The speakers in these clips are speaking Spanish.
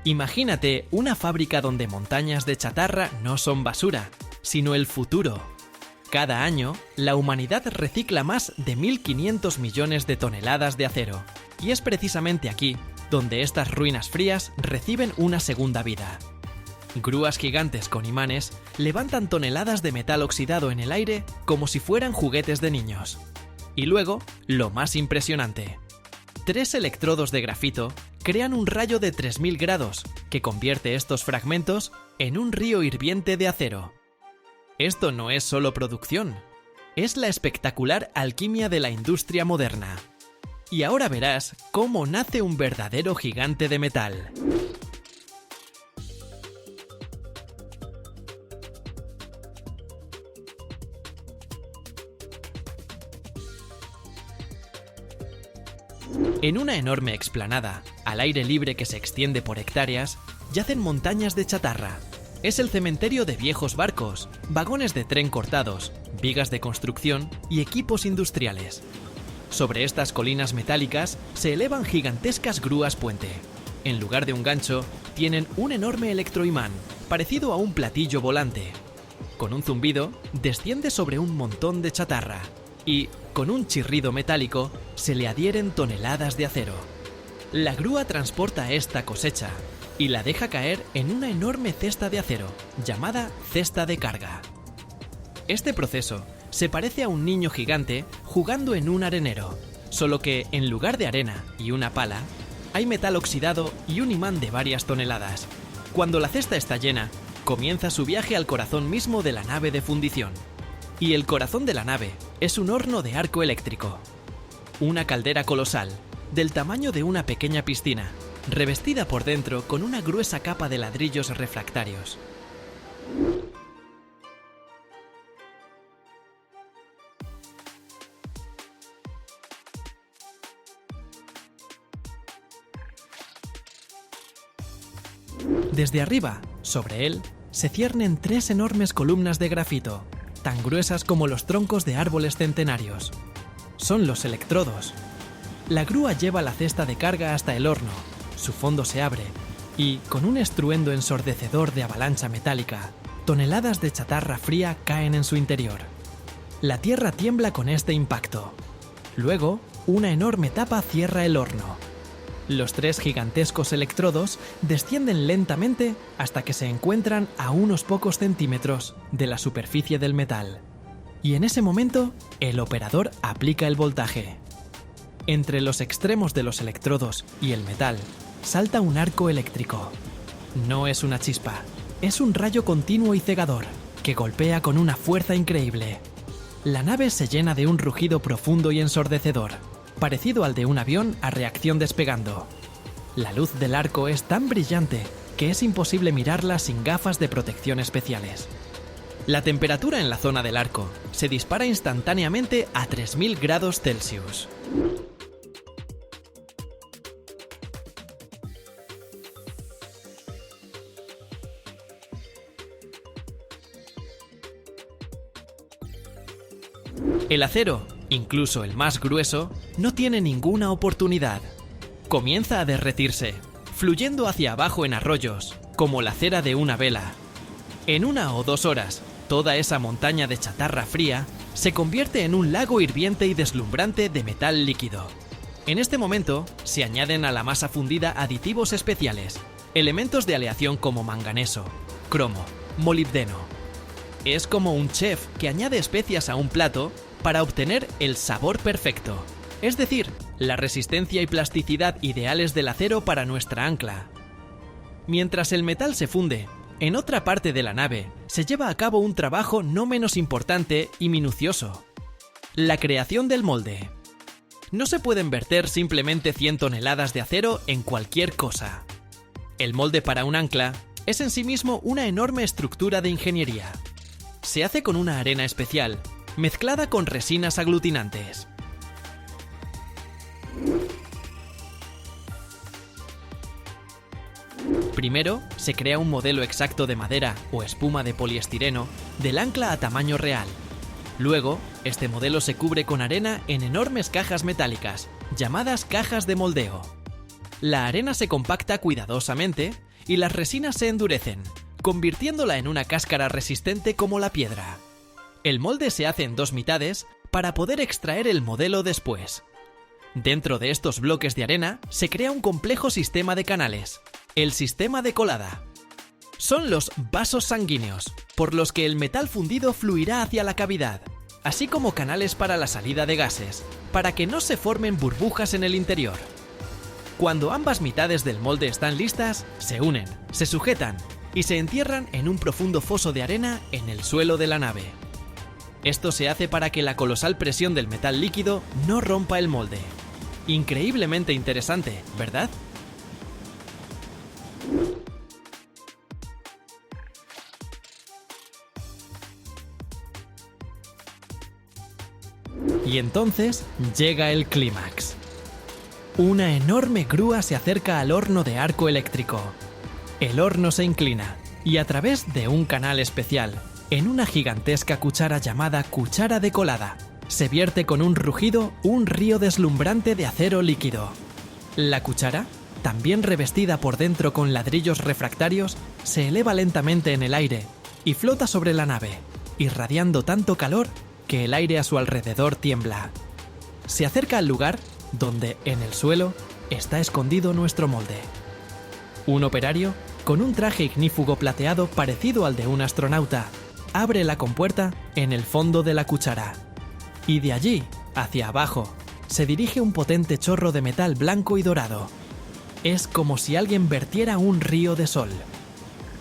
Imagínate una fábrica donde montañas de chatarra no son basura, sino el futuro. Cada año, la humanidad recicla más de 1.500 millones de toneladas de acero. Y es precisamente aquí donde estas ruinas frías reciben una segunda vida. Grúas gigantes con imanes levantan toneladas de metal oxidado en el aire como si fueran juguetes de niños. Y luego, lo más impresionante. 3 electrodos de grafito crean un rayo de 3000 grados que convierte estos fragmentos en un río hirviente de acero. Esto no es solo producción, es la espectacular alquimia de la industria moderna. Y ahora verás cómo nace un verdadero gigante de metal. En una enorme explanada, al aire libre que se extiende por hectáreas, yacen montañas de chatarra. Es el cementerio de viejos barcos, vagones de tren cortados, vigas de construcción y equipos industriales. Sobre estas colinas metálicas se elevan gigantescas grúas puente. En lugar de un gancho, tienen un enorme electroimán, parecido a un platillo volante. Con un zumbido, desciende sobre un montón de chatarra y, con un chirrido metálico, se le adhieren toneladas de acero. La grúa transporta esta cosecha y la deja caer en una enorme cesta de acero, llamada cesta de carga. Este proceso se parece a un niño gigante jugando en un arenero, solo que en lugar de arena y una pala, hay metal oxidado y un imán de varias toneladas. Cuando la cesta está llena, comienza su viaje al corazón mismo de la nave de fundición. Y el corazón de la nave es un horno de arco eléctrico. Una caldera colosal, del tamaño de una pequeña piscina, revestida por dentro con una gruesa capa de ladrillos refractarios. Desde arriba, sobre él, se ciernen 3 enormes columnas de grafito, tan gruesas como los troncos de árboles centenarios. Son los electrodos. La grúa lleva la cesta de carga hasta el horno, su fondo se abre, y, con un estruendo ensordecedor de avalancha metálica, toneladas de chatarra fría caen en su interior. La tierra tiembla con este impacto. Luego, una enorme tapa cierra el horno. Los 3 gigantescos electrodos descienden lentamente hasta que se encuentran a unos pocos centímetros de la superficie del metal. Y en ese momento, el operador aplica el voltaje. Entre los extremos de los electrodos y el metal, salta un arco eléctrico. No es una chispa, es un rayo continuo y cegador, que golpea con una fuerza increíble. La nave se llena de un rugido profundo y ensordecedor, parecido al de un avión a reacción despegando. La luz del arco es tan brillante que es imposible mirarla sin gafas de protección especiales. La temperatura en la zona del arco se dispara instantáneamente a 3000 grados Celsius. El acero, incluso el más grueso, no tiene ninguna oportunidad. Comienza a derretirse, fluyendo hacia abajo en arroyos, como la cera de una vela. En 1 o 2 horas, toda esa montaña de chatarra fría se convierte en un lago hirviente y deslumbrante de metal líquido. En este momento, se añaden a la masa fundida aditivos especiales, elementos de aleación como manganeso, cromo, molibdeno. Es como un chef que añade especias a un plato para obtener el sabor perfecto, es decir, la resistencia y plasticidad ideales del acero para nuestra ancla. Mientras el metal se funde, en otra parte de la nave se lleva a cabo un trabajo no menos importante y minucioso: la creación del molde. No se pueden verter simplemente 100 toneladas de acero en cualquier cosa. El molde para un ancla es en sí mismo una enorme estructura de ingeniería. Se hace con una arena especial, mezclada con resinas aglutinantes. Primero, se crea un modelo exacto de madera o espuma de poliestireno del ancla a tamaño real. Luego, este modelo se cubre con arena en enormes cajas metálicas, llamadas cajas de moldeo. La arena se compacta cuidadosamente y las resinas se endurecen, convirtiéndola en una cáscara resistente como la piedra. El molde se hace en 2 mitades para poder extraer el modelo después. Dentro de estos bloques de arena se crea un complejo sistema de canales, el sistema de colada. Son los vasos sanguíneos, por los que el metal fundido fluirá hacia la cavidad, así como canales para la salida de gases, para que no se formen burbujas en el interior. Cuando ambas mitades del molde están listas, se unen, se sujetan y se entierran en un profundo foso de arena en el suelo de la nave. Esto se hace para que la colosal presión del metal líquido no rompa el molde. Increíblemente interesante, ¿verdad? Y entonces llega el clímax. Una enorme grúa se acerca al horno de arco eléctrico. El horno se inclina y a través de un canal especial, en una gigantesca cuchara llamada cuchara de colada, se vierte con un rugido un río deslumbrante de acero líquido. La cuchara, también revestida por dentro con ladrillos refractarios, se eleva lentamente en el aire y flota sobre la nave, irradiando tanto calor que el aire a su alrededor tiembla. Se acerca al lugar donde, en el suelo, está escondido nuestro molde. Un operario, con un traje ignífugo plateado parecido al de un astronauta, abre la compuerta en el fondo de la cuchara. Y de allí, hacia abajo, se dirige un potente chorro de metal blanco y dorado. Es como si alguien vertiera un río de sol.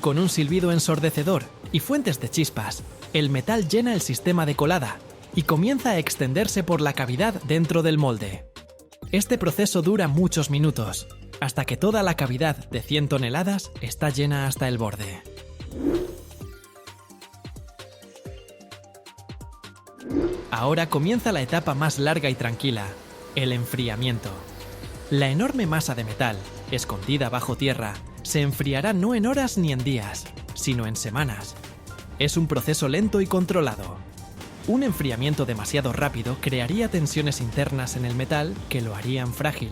Con un silbido ensordecedor y fuentes de chispas, el metal llena el sistema de colada y comienza a extenderse por la cavidad dentro del molde. Este proceso dura muchos minutos, hasta que toda la cavidad de 100 toneladas está llena hasta el borde. Ahora comienza la etapa más larga y tranquila, el enfriamiento. La enorme masa de metal, escondida bajo tierra, se enfriará no en horas ni en días, sino en semanas. Es un proceso lento y controlado. Un enfriamiento demasiado rápido crearía tensiones internas en el metal que lo harían frágil.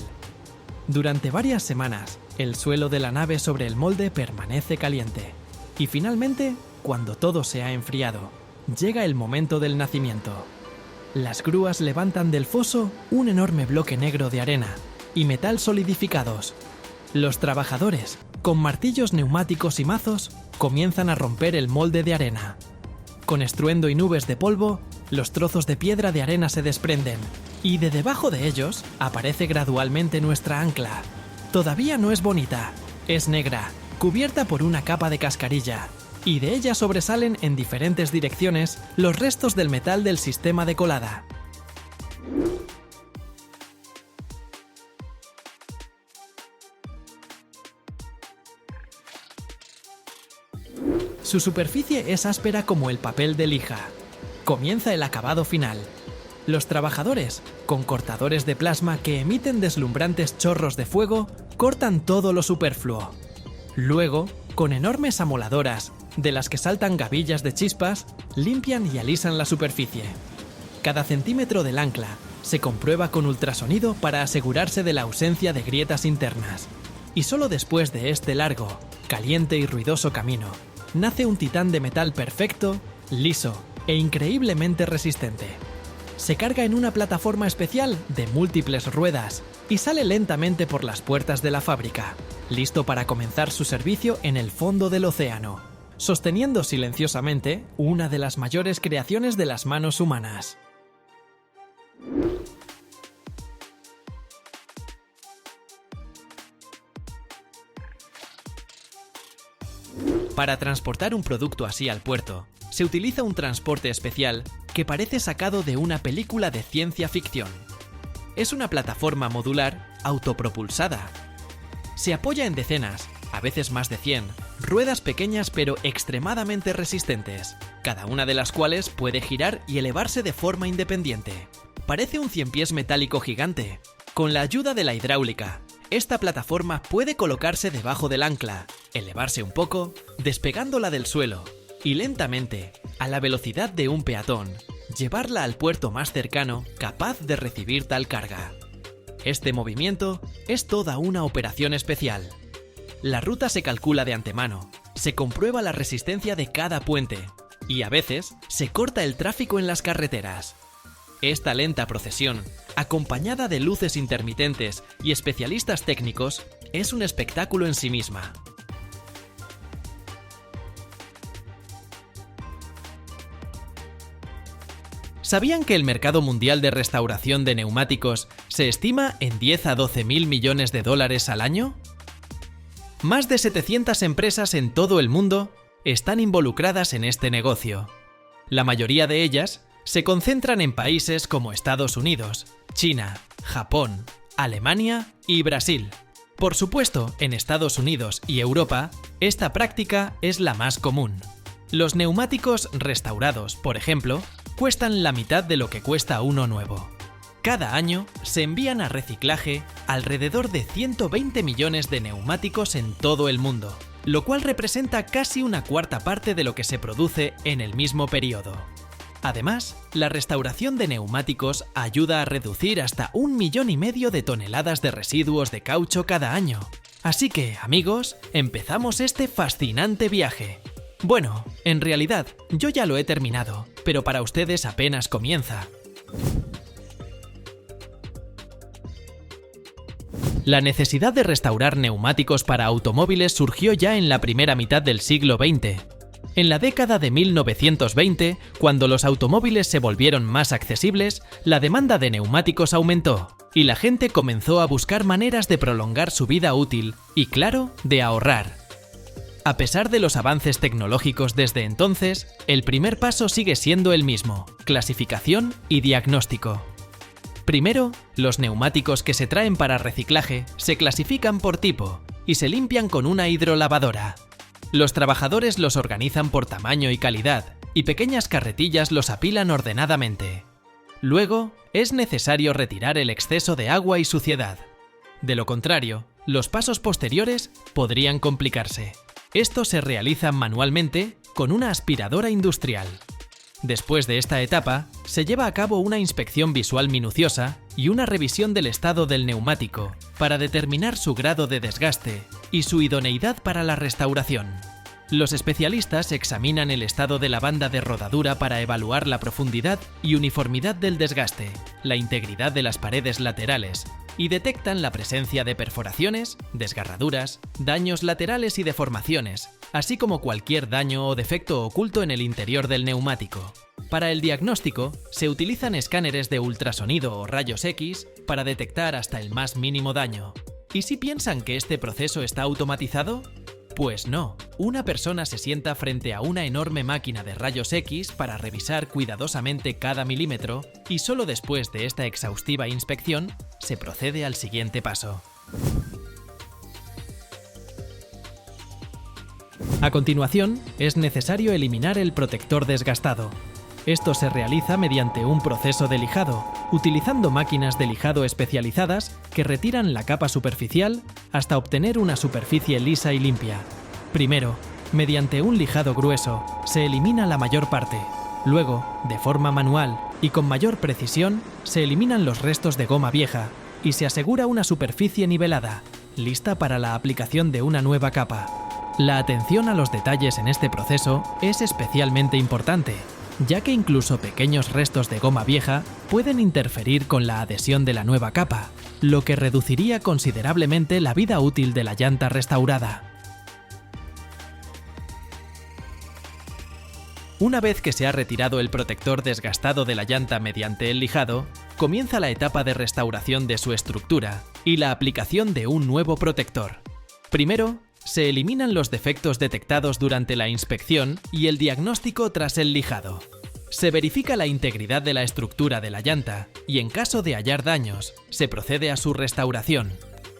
Durante varias semanas, el suelo de la nave sobre el molde permanece caliente. Y finalmente, cuando todo se ha enfriado, llega el momento del nacimiento. Las grúas levantan del foso un enorme bloque negro de arena y metal solidificados. Los trabajadores, con martillos neumáticos y mazos, comienzan a romper el molde de arena. Con estruendo y nubes de polvo, los trozos de piedra de arena se desprenden, y de debajo de ellos aparece gradualmente nuestra ancla. Todavía no es bonita, es negra, cubierta por una capa de cascarilla, y de ella sobresalen en diferentes direcciones los restos del metal del sistema de colada. Su superficie es áspera como el papel de lija. Comienza el acabado final. Los trabajadores, con cortadores de plasma que emiten deslumbrantes chorros de fuego, cortan todo lo superfluo. Luego, con enormes amoladoras, de las que saltan gavillas de chispas, limpian y alisan la superficie. Cada centímetro del ancla se comprueba con ultrasonido para asegurarse de la ausencia de grietas internas. Y solo después de este largo, caliente y ruidoso camino, nace un titán de metal perfecto, liso e increíblemente resistente. Se carga en una plataforma especial de múltiples ruedas y sale lentamente por las puertas de la fábrica, listo para comenzar su servicio en el fondo del océano, sosteniendo silenciosamente una de las mayores creaciones de las manos humanas. Para transportar un producto así al puerto, se utiliza un transporte especial que parece sacado de una película de ciencia ficción. Es una plataforma modular autopropulsada. Se apoya en decenas, a veces más de 100, ruedas pequeñas pero extremadamente resistentes, cada una de las cuales puede girar y elevarse de forma independiente. Parece un ciempiés metálico gigante. Con la ayuda de la hidráulica, esta plataforma puede colocarse debajo del ancla, elevarse un poco, despegándola del suelo, y lentamente, a la velocidad de un peatón, llevarla al puerto más cercano capaz de recibir tal carga. Este movimiento es toda una operación especial. La ruta se calcula de antemano, se comprueba la resistencia de cada puente y a veces se corta el tráfico en las carreteras. Esta lenta procesión, acompañada de luces intermitentes y especialistas técnicos, es un espectáculo en sí misma. ¿Sabían que el mercado mundial de restauración de neumáticos se estima en 10 a 12 mil millones de dólares al año? Más de 700 empresas en todo el mundo están involucradas en este negocio. La mayoría de ellas se concentran en países como Estados Unidos, China, Japón, Alemania y Brasil. Por supuesto, en Estados Unidos y Europa, esta práctica es la más común. Los neumáticos restaurados, por ejemplo, cuestan la mitad de lo que cuesta uno nuevo. Cada año se envían a reciclaje alrededor de 120 millones de neumáticos en todo el mundo, lo cual representa casi una cuarta parte de lo que se produce en el mismo periodo. Además, la restauración de neumáticos ayuda a reducir hasta 1,5 millones de toneladas de residuos de caucho cada año. Así que, amigos, empezamos este fascinante viaje. Bueno, en realidad, yo ya lo he terminado, pero para ustedes apenas comienza. La necesidad de restaurar neumáticos para automóviles surgió ya en la primera mitad del siglo XX. En la década de 1920, cuando los automóviles se volvieron más accesibles, la demanda de neumáticos aumentó y la gente comenzó a buscar maneras de prolongar su vida útil y, claro, de ahorrar. A pesar de los avances tecnológicos desde entonces, el primer paso sigue siendo el mismo: clasificación y diagnóstico. Primero, los neumáticos que se traen para reciclaje se clasifican por tipo y se limpian con una hidrolavadora. Los trabajadores los organizan por tamaño y calidad, y pequeñas carretillas los apilan ordenadamente. Luego, es necesario retirar el exceso de agua y suciedad. De lo contrario, los pasos posteriores podrían complicarse. Esto se realiza manualmente con una aspiradora industrial. Después de esta etapa, se lleva a cabo una inspección visual minuciosa y una revisión del estado del neumático para determinar su grado de desgaste y su idoneidad para la restauración. Los especialistas examinan el estado de la banda de rodadura para evaluar la profundidad y uniformidad del desgaste, la integridad de las paredes laterales y detectan la presencia de perforaciones, desgarraduras, daños laterales y deformaciones, así como cualquier daño o defecto oculto en el interior del neumático. Para el diagnóstico, se utilizan escáneres de ultrasonido o rayos X para detectar hasta el más mínimo daño. ¿Y si piensan que este proceso está automatizado? Pues no, una persona se sienta frente a una enorme máquina de rayos X para revisar cuidadosamente cada milímetro y solo después de esta exhaustiva inspección se procede al siguiente paso. A continuación, es necesario eliminar el protector desgastado. Esto se realiza mediante un proceso de lijado, utilizando máquinas de lijado especializadas que retiran la capa superficial hasta obtener una superficie lisa y limpia. Primero, mediante un lijado grueso, se elimina la mayor parte. Luego, de forma manual y con mayor precisión, se eliminan los restos de goma vieja y se asegura una superficie nivelada, lista para la aplicación de una nueva capa. La atención a los detalles en este proceso es especialmente importante, ya que incluso pequeños restos de goma vieja pueden interferir con la adhesión de la nueva capa, lo que reduciría considerablemente la vida útil de la llanta restaurada. Una vez que se ha retirado el protector desgastado de la llanta mediante el lijado, comienza la etapa de restauración de su estructura y la aplicación de un nuevo protector. Primero, se eliminan los defectos detectados durante la inspección y el diagnóstico tras el lijado. Se verifica la integridad de la estructura de la llanta y, en caso de hallar daños, se procede a su restauración.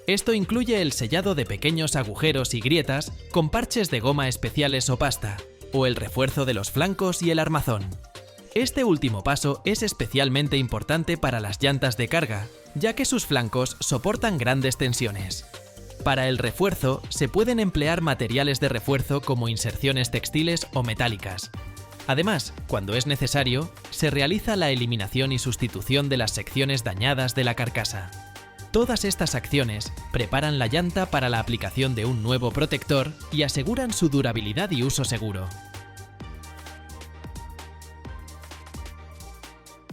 Esto incluye el sellado de pequeños agujeros y grietas con parches de goma especiales o pasta, o el refuerzo de los flancos y el armazón. Este último paso es especialmente importante para las llantas de carga, ya que sus flancos soportan grandes tensiones. Para el refuerzo se pueden emplear materiales de refuerzo como inserciones textiles o metálicas. Además, cuando es necesario, se realiza la eliminación y sustitución de las secciones dañadas de la carcasa. Todas estas acciones preparan la llanta para la aplicación de un nuevo protector y aseguran su durabilidad y uso seguro.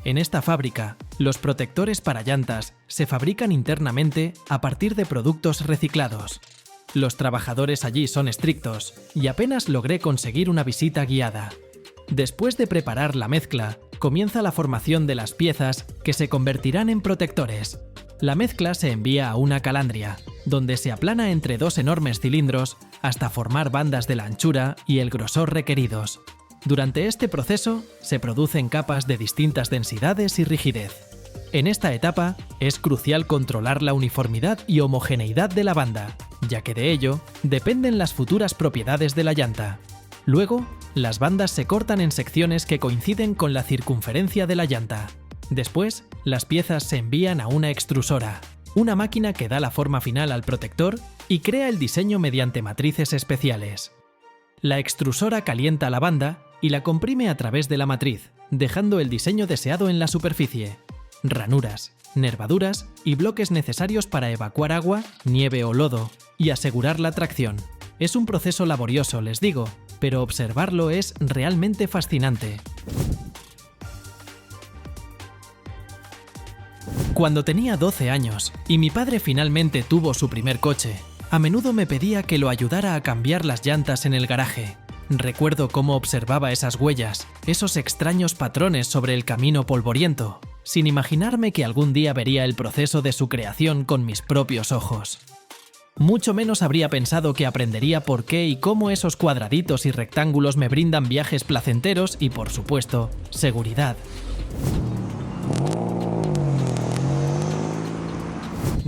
En esta fábrica, los protectores para llantas se fabrican internamente a partir de productos reciclados. Los trabajadores allí son estrictos y apenas logré conseguir una visita guiada. Después de preparar la mezcla, comienza la formación de las piezas que se convertirán en protectores. La mezcla se envía a una calandria, donde se aplana entre dos enormes cilindros hasta formar bandas de la anchura y el grosor requeridos. Durante este proceso se producen capas de distintas densidades y rigidez. En esta etapa es crucial controlar la uniformidad y homogeneidad de la banda, ya que de ello dependen las futuras propiedades de la llanta. Luego, las bandas se cortan en secciones que coinciden con la circunferencia de la llanta. Después, las piezas se envían a una extrusora, una máquina que da la forma final al protector y crea el diseño mediante matrices especiales. La extrusora calienta la banda y la comprime a través de la matriz, dejando el diseño deseado en la superficie. Ranuras, nervaduras y bloques necesarios para evacuar agua, nieve o lodo y asegurar la tracción. Es un proceso laborioso, les digo, pero observarlo es realmente fascinante. Cuando tenía 12 años y mi padre finalmente tuvo su primer coche, a menudo me pedía que lo ayudara a cambiar las llantas en el garaje. Recuerdo cómo observaba esas huellas, esos extraños patrones sobre el camino polvoriento, sin imaginarme que algún día vería el proceso de su creación con mis propios ojos. Mucho menos habría pensado que aprendería por qué y cómo esos cuadraditos y rectángulos me brindan viajes placenteros y, por supuesto, seguridad.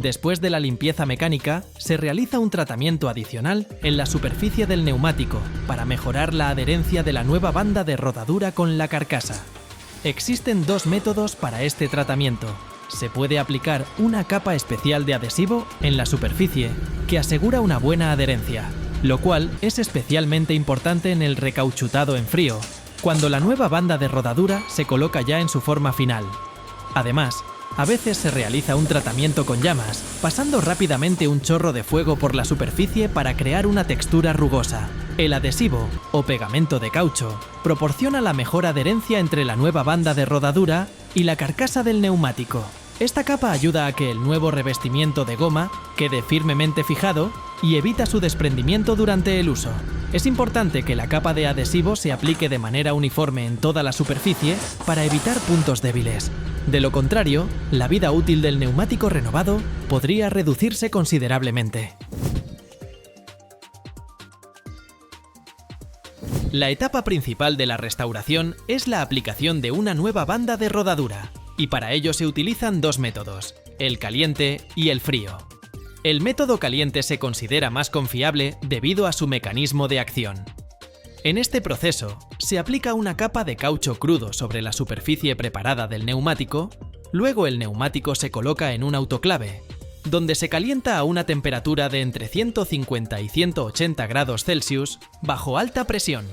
Después de la limpieza mecánica, se realiza un tratamiento adicional en la superficie del neumático para mejorar la adherencia de la nueva banda de rodadura con la carcasa. Existen dos métodos para este tratamiento. Se puede aplicar una capa especial de adhesivo en la superficie que asegura una buena adherencia, lo cual es especialmente importante en el recauchutado en frío, cuando la nueva banda de rodadura se coloca ya en su forma final. Además, a veces se realiza un tratamiento con llamas, pasando rápidamente un chorro de fuego por la superficie para crear una textura rugosa. El adhesivo, o pegamento de caucho, proporciona la mejor adherencia entre la nueva banda de rodadura y la carcasa del neumático. Esta capa ayuda a que el nuevo revestimiento de goma quede firmemente fijado y evita su desprendimiento durante el uso. Es importante que la capa de adhesivo se aplique de manera uniforme en toda la superficie para evitar puntos débiles. De lo contrario, la vida útil del neumático renovado podría reducirse considerablemente. La etapa principal de la restauración es la aplicación de una nueva banda de rodadura, y para ello se utilizan dos métodos, el caliente y el frío. El método caliente se considera más confiable debido a su mecanismo de acción. En este proceso, se aplica una capa de caucho crudo sobre la superficie preparada del neumático, luego el neumático se coloca en un autoclave, donde se calienta a una temperatura de entre 150 y 180 grados Celsius bajo alta presión.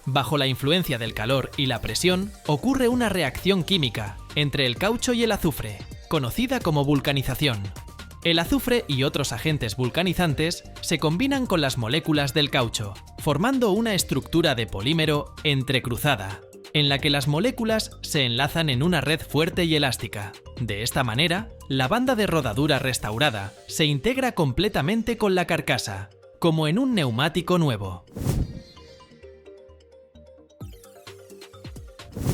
Bajo la influencia del calor y la presión, ocurre una reacción química entre el caucho y el azufre, conocida como vulcanización. El azufre y otros agentes vulcanizantes se combinan con las moléculas del caucho, formando una estructura de polímero entrecruzada, en la que las moléculas se enlazan en una red fuerte y elástica. De esta manera, la banda de rodadura restaurada se integra completamente con la carcasa, como en un neumático nuevo.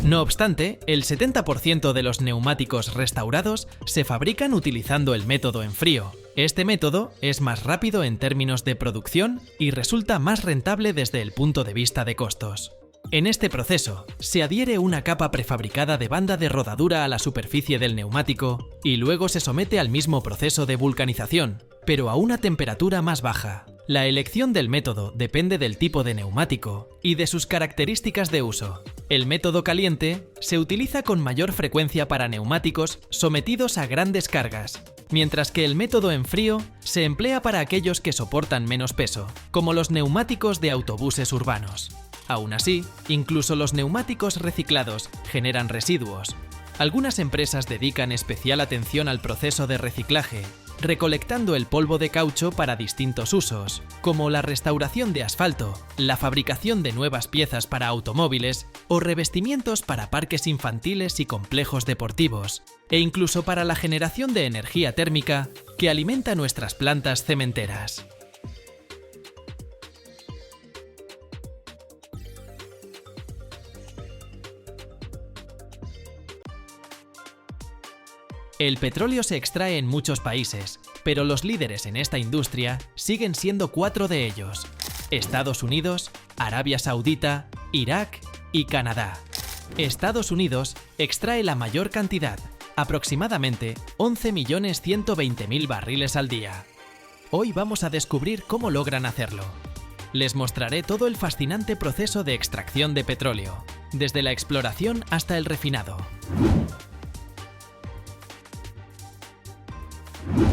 No obstante, el 70% de los neumáticos restaurados se fabrican utilizando el método en frío. Este método es más rápido en términos de producción y resulta más rentable desde el punto de vista de costos. En este proceso, se adhiere una capa prefabricada de banda de rodadura a la superficie del neumático y luego se somete al mismo proceso de vulcanización, pero a una temperatura más baja. La elección del método depende del tipo de neumático y de sus características de uso. El método caliente se utiliza con mayor frecuencia para neumáticos sometidos a grandes cargas, mientras que el método en frío se emplea para aquellos que soportan menos peso, como los neumáticos de autobuses urbanos. Aún así, incluso los neumáticos reciclados generan residuos. Algunas empresas dedican especial atención al proceso de reciclaje recolectando el polvo de caucho para distintos usos, como la restauración de asfalto, la fabricación de nuevas piezas para automóviles o revestimientos para parques infantiles y complejos deportivos, e incluso para la generación de energía térmica que alimenta nuestras plantas cementeras. El petróleo se extrae en muchos países, pero los líderes en esta industria siguen siendo 4 de ellos: Estados Unidos, Arabia Saudita, Irak y Canadá. Estados Unidos extrae la mayor cantidad, aproximadamente 11.120.000 barriles al día. Hoy vamos a descubrir cómo logran hacerlo. Les mostraré todo el fascinante proceso de extracción de petróleo, desde la exploración hasta el refinado.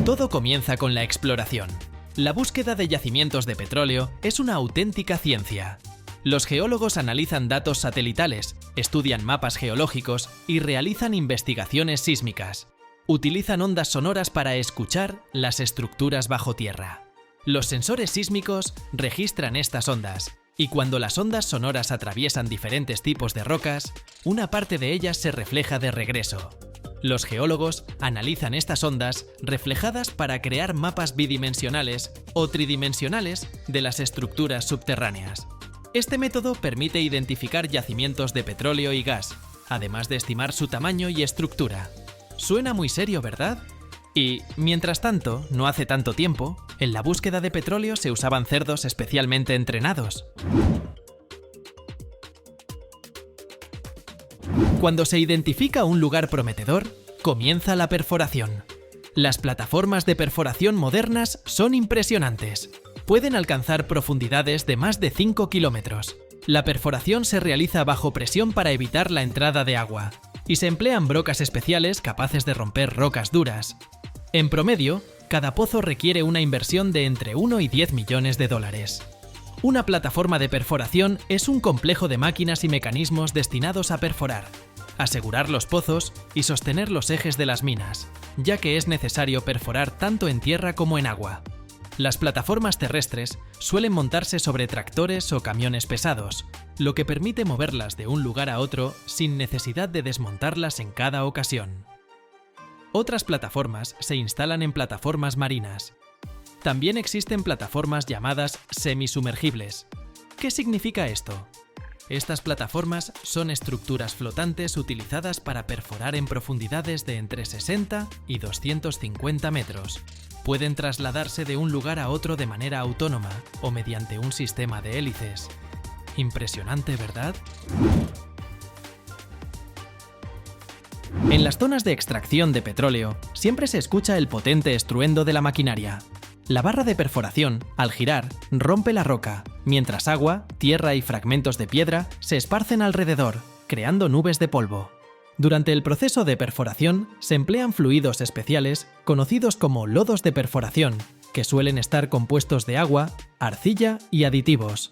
Todo comienza con la exploración. La búsqueda de yacimientos de petróleo es una auténtica ciencia. Los geólogos analizan datos satelitales, estudian mapas geológicos y realizan investigaciones sísmicas. Utilizan ondas sonoras para escuchar las estructuras bajo tierra. Los sensores sísmicos registran estas ondas, y cuando las ondas sonoras atraviesan diferentes tipos de rocas, una parte de ellas se refleja de regreso. Los geólogos analizan estas ondas reflejadas para crear mapas bidimensionales o tridimensionales de las estructuras subterráneas. Este método permite identificar yacimientos de petróleo y gas, además de estimar su tamaño y estructura. Suena muy serio, ¿verdad? Y, mientras tanto, no hace tanto tiempo, en la búsqueda de petróleo se usaban cerdos especialmente entrenados. Cuando se identifica un lugar prometedor, comienza la perforación. Las plataformas de perforación modernas son impresionantes. Pueden alcanzar profundidades de más de 5 kilómetros. La perforación se realiza bajo presión para evitar la entrada de agua, y se emplean brocas especiales capaces de romper rocas duras. En promedio, cada pozo requiere una inversión de entre 1 y 10 millones de dólares. Una plataforma de perforación es un complejo de máquinas y mecanismos destinados a perforar, asegurar los pozos y sostener los ejes de las minas, ya que es necesario perforar tanto en tierra como en agua. Las plataformas terrestres suelen montarse sobre tractores o camiones pesados, lo que permite moverlas de un lugar a otro sin necesidad de desmontarlas en cada ocasión. Otras plataformas se instalan en plataformas marinas. También existen plataformas llamadas semisumergibles. ¿Qué significa esto? Estas plataformas son estructuras flotantes utilizadas para perforar en profundidades de entre 60 y 250 metros. Pueden trasladarse de un lugar a otro de manera autónoma o mediante un sistema de hélices. Impresionante, ¿verdad? En las zonas de extracción de petróleo siempre se escucha el potente estruendo de la maquinaria. La barra de perforación, al girar, rompe la roca, mientras agua, tierra y fragmentos de piedra se esparcen alrededor, creando nubes de polvo. Durante el proceso de perforación se emplean fluidos especiales conocidos como lodos de perforación, que suelen estar compuestos de agua, arcilla y aditivos.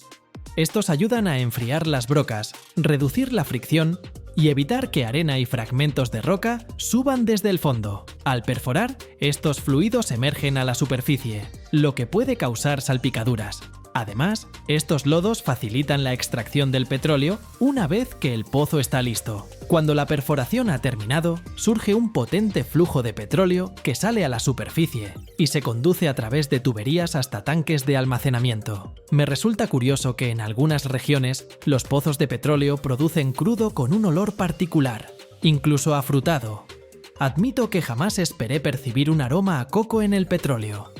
Estos ayudan a enfriar las brocas, reducir la fricción y evitar que arena y fragmentos de roca suban desde el fondo. Al perforar, estos fluidos emergen a la superficie, lo que puede causar salpicaduras. Además, estos lodos facilitan la extracción del petróleo una vez que el pozo está listo. Cuando la perforación ha terminado, surge un potente flujo de petróleo que sale a la superficie y se conduce a través de tuberías hasta tanques de almacenamiento. Me resulta curioso que en algunas regiones los pozos de petróleo producen crudo con un olor particular, incluso afrutado. Admito que jamás esperé percibir un aroma a coco en el petróleo.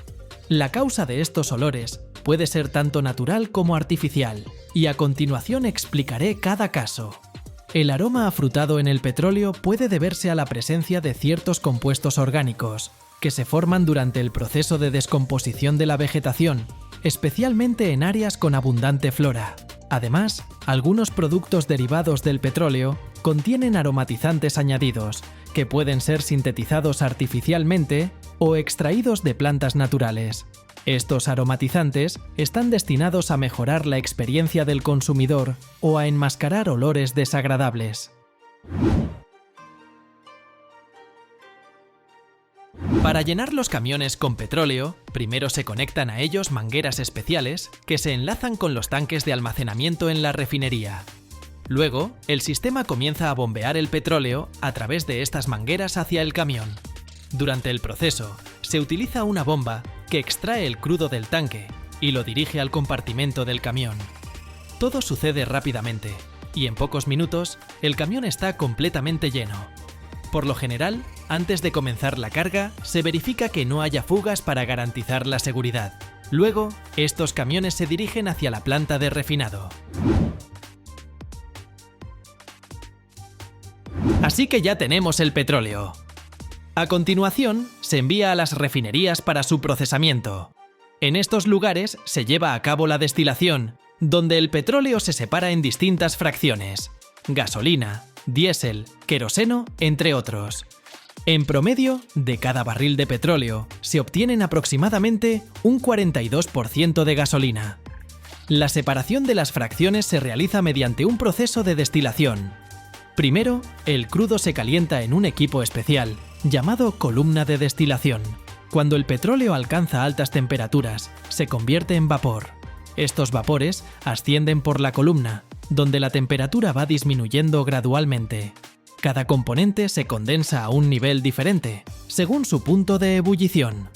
La causa de estos olores puede ser tanto natural como artificial, y a continuación explicaré cada caso. El aroma afrutado en el petróleo puede deberse a la presencia de ciertos compuestos orgánicos, que se forman durante el proceso de descomposición de la vegetación, especialmente en áreas con abundante flora. Además, algunos productos derivados del petróleo contienen aromatizantes añadidos, que pueden ser sintetizados artificialmente o extraídos de plantas naturales. Estos aromatizantes están destinados a mejorar la experiencia del consumidor o a enmascarar olores desagradables. Para llenar los camiones con petróleo, primero se conectan a ellos mangueras especiales que se enlazan con los tanques de almacenamiento en la refinería. Luego, el sistema comienza a bombear el petróleo a través de estas mangueras hacia el camión. Durante el proceso, se utiliza una bomba que extrae el crudo del tanque y lo dirige al compartimento del camión. Todo sucede rápidamente, y en pocos minutos, el camión está completamente lleno. Por lo general, antes de comenzar la carga, se verifica que no haya fugas para garantizar la seguridad. Luego, estos camiones se dirigen hacia la planta de refinado. Así que ya tenemos el petróleo. A continuación, se envía a las refinerías para su procesamiento. En estos lugares se lleva a cabo la destilación, donde el petróleo se separa en distintas fracciones: gasolina, diésel, queroseno, entre otros. En promedio, de cada barril de petróleo, se obtienen aproximadamente un 42% de gasolina. La separación de las fracciones se realiza mediante un proceso de destilación. Primero, el crudo se calienta en un equipo especial, llamado columna de destilación. Cuando el petróleo alcanza altas temperaturas, se convierte en vapor. Estos vapores ascienden por la columna, donde la temperatura va disminuyendo gradualmente. Cada componente se condensa a un nivel diferente, según su punto de ebullición.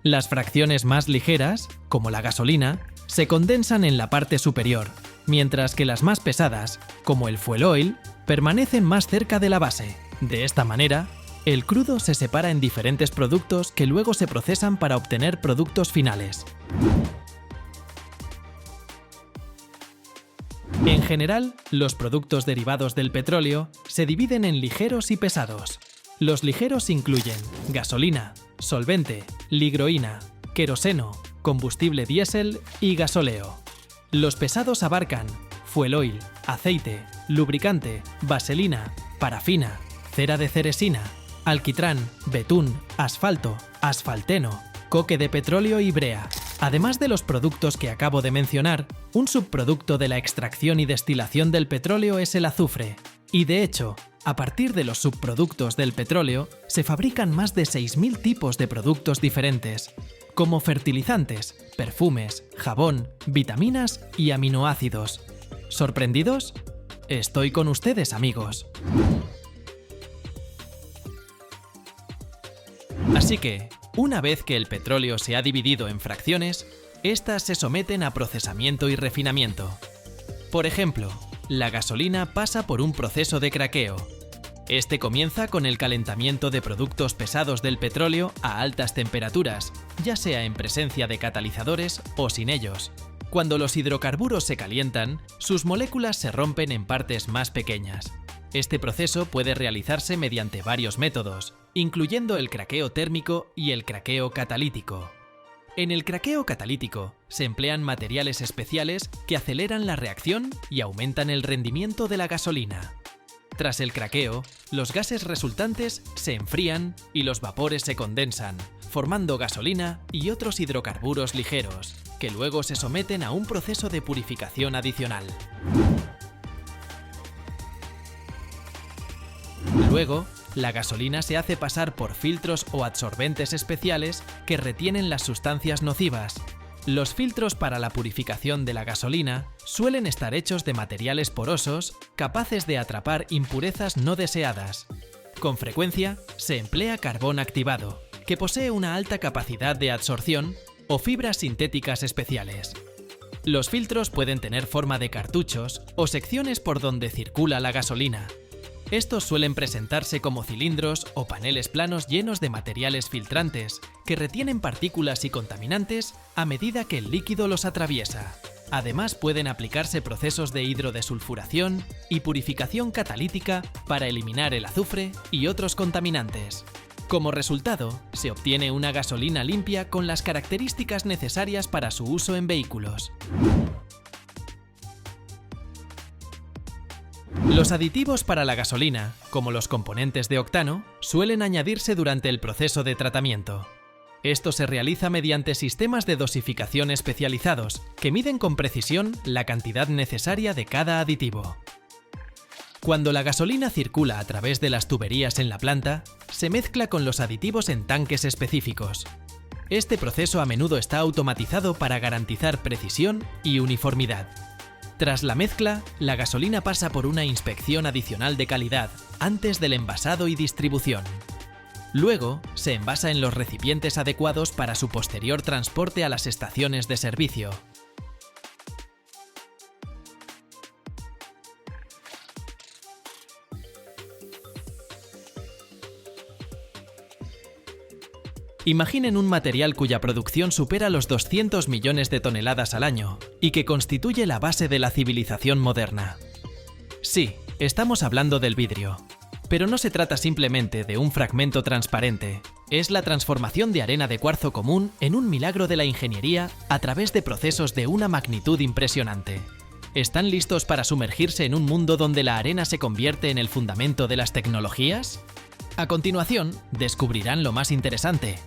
Las fracciones más ligeras, como la gasolina, se condensan en la parte superior, mientras que las más pesadas, como el fuel oil, permanecen más cerca de la base. De esta manera, el crudo se separa en diferentes productos que luego se procesan para obtener productos finales. En general, los productos derivados del petróleo se dividen en ligeros y pesados. Los ligeros incluyen gasolina, solvente, ligroína, queroseno, combustible diésel y gasóleo. Los pesados abarcan fuel oil, aceite, lubricante, vaselina, parafina, cera de ceresina, alquitrán, betún, asfalto, asfalteno, coque de petróleo y brea. Además de los productos que acabo de mencionar, un subproducto de la extracción y destilación del petróleo es el azufre. Y de hecho, a partir de los subproductos del petróleo, se fabrican más de 6.000 tipos de productos diferentes, como fertilizantes, perfumes, jabón, vitaminas y aminoácidos. ¿Sorprendidos? Estoy con ustedes, amigos. Así que, una vez que el petróleo se ha dividido en fracciones, estas se someten a procesamiento y refinamiento. Por ejemplo, la gasolina pasa por un proceso de craqueo. Este comienza con el calentamiento de productos pesados del petróleo a altas temperaturas, ya sea en presencia de catalizadores o sin ellos. Cuando los hidrocarburos se calientan, sus moléculas se rompen en partes más pequeñas. Este proceso puede realizarse mediante varios métodos, incluyendo el craqueo térmico y el craqueo catalítico. En el craqueo catalítico se emplean materiales especiales que aceleran la reacción y aumentan el rendimiento de la gasolina. Tras el craqueo, los gases resultantes se enfrían y los vapores se condensan, formando gasolina y otros hidrocarburos ligeros, que luego se someten a un proceso de purificación adicional. Luego, la gasolina se hace pasar por filtros o adsorbentes especiales que retienen las sustancias nocivas. Los filtros para la purificación de la gasolina suelen estar hechos de materiales porosos capaces de atrapar impurezas no deseadas. Con frecuencia, se emplea carbón activado, que posee una alta capacidad de absorción, o fibras sintéticas especiales. Los filtros pueden tener forma de cartuchos o secciones por donde circula la gasolina. Estos suelen presentarse como cilindros o paneles planos llenos de materiales filtrantes que retienen partículas y contaminantes a medida que el líquido los atraviesa. Además, pueden aplicarse procesos de hidrodesulfuración y purificación catalítica para eliminar el azufre y otros contaminantes. Como resultado, se obtiene una gasolina limpia con las características necesarias para su uso en vehículos. Los aditivos para la gasolina, como los componentes de octano, suelen añadirse durante el proceso de tratamiento. Esto se realiza mediante sistemas de dosificación especializados que miden con precisión la cantidad necesaria de cada aditivo. Cuando la gasolina circula a través de las tuberías en la planta, se mezcla con los aditivos en tanques específicos. Este proceso a menudo está automatizado para garantizar precisión y uniformidad. Tras la mezcla, la gasolina pasa por una inspección adicional de calidad antes del envasado y distribución. Luego, se envasa en los recipientes adecuados para su posterior transporte a las estaciones de servicio. Imaginen un material cuya producción supera los 200 millones de toneladas al año y que constituye la base de la civilización moderna. Sí, estamos hablando del vidrio. Pero no se trata simplemente de un fragmento transparente, es la transformación de arena de cuarzo común en un milagro de la ingeniería a través de procesos de una magnitud impresionante. ¿Están listos para sumergirse en un mundo donde la arena se convierte en el fundamento de las tecnologías? A continuación, descubrirán lo más interesante.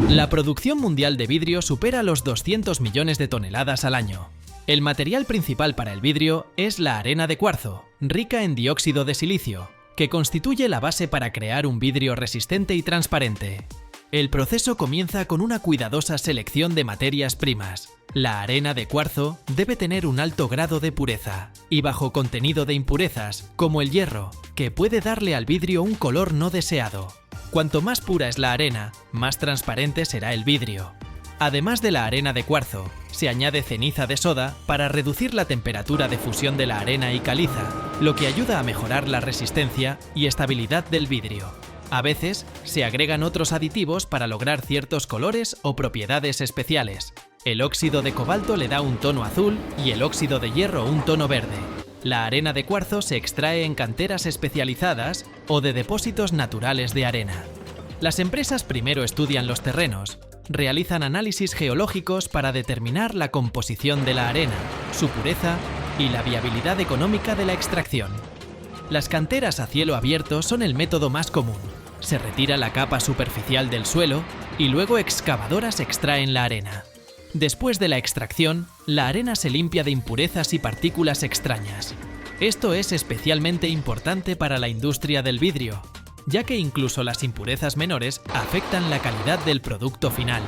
La producción mundial de vidrio supera los 200 millones de toneladas al año. El material principal para el vidrio es la arena de cuarzo, rica en dióxido de silicio, que constituye la base para crear un vidrio resistente y transparente. El proceso comienza con una cuidadosa selección de materias primas. La arena de cuarzo debe tener un alto grado de pureza y bajo contenido de impurezas, como el hierro, que puede darle al vidrio un color no deseado. Cuanto más pura es la arena, más transparente será el vidrio. Además de la arena de cuarzo, se añade ceniza de soda para reducir la temperatura de fusión de la arena y caliza, lo que ayuda a mejorar la resistencia y estabilidad del vidrio. A veces, se agregan otros aditivos para lograr ciertos colores o propiedades especiales. El óxido de cobalto le da un tono azul y el óxido de hierro un tono verde. La arena de cuarzo se extrae en canteras especializadas o de depósitos naturales de arena. Las empresas primero estudian los terrenos, realizan análisis geológicos para determinar la composición de la arena, su pureza y la viabilidad económica de la extracción. Las canteras a cielo abierto son el método más común. Se retira la capa superficial del suelo y luego excavadoras extraen la arena. Después de la extracción, la arena se limpia de impurezas y partículas extrañas. Esto es especialmente importante para la industria del vidrio, ya que incluso las impurezas menores afectan la calidad del producto final.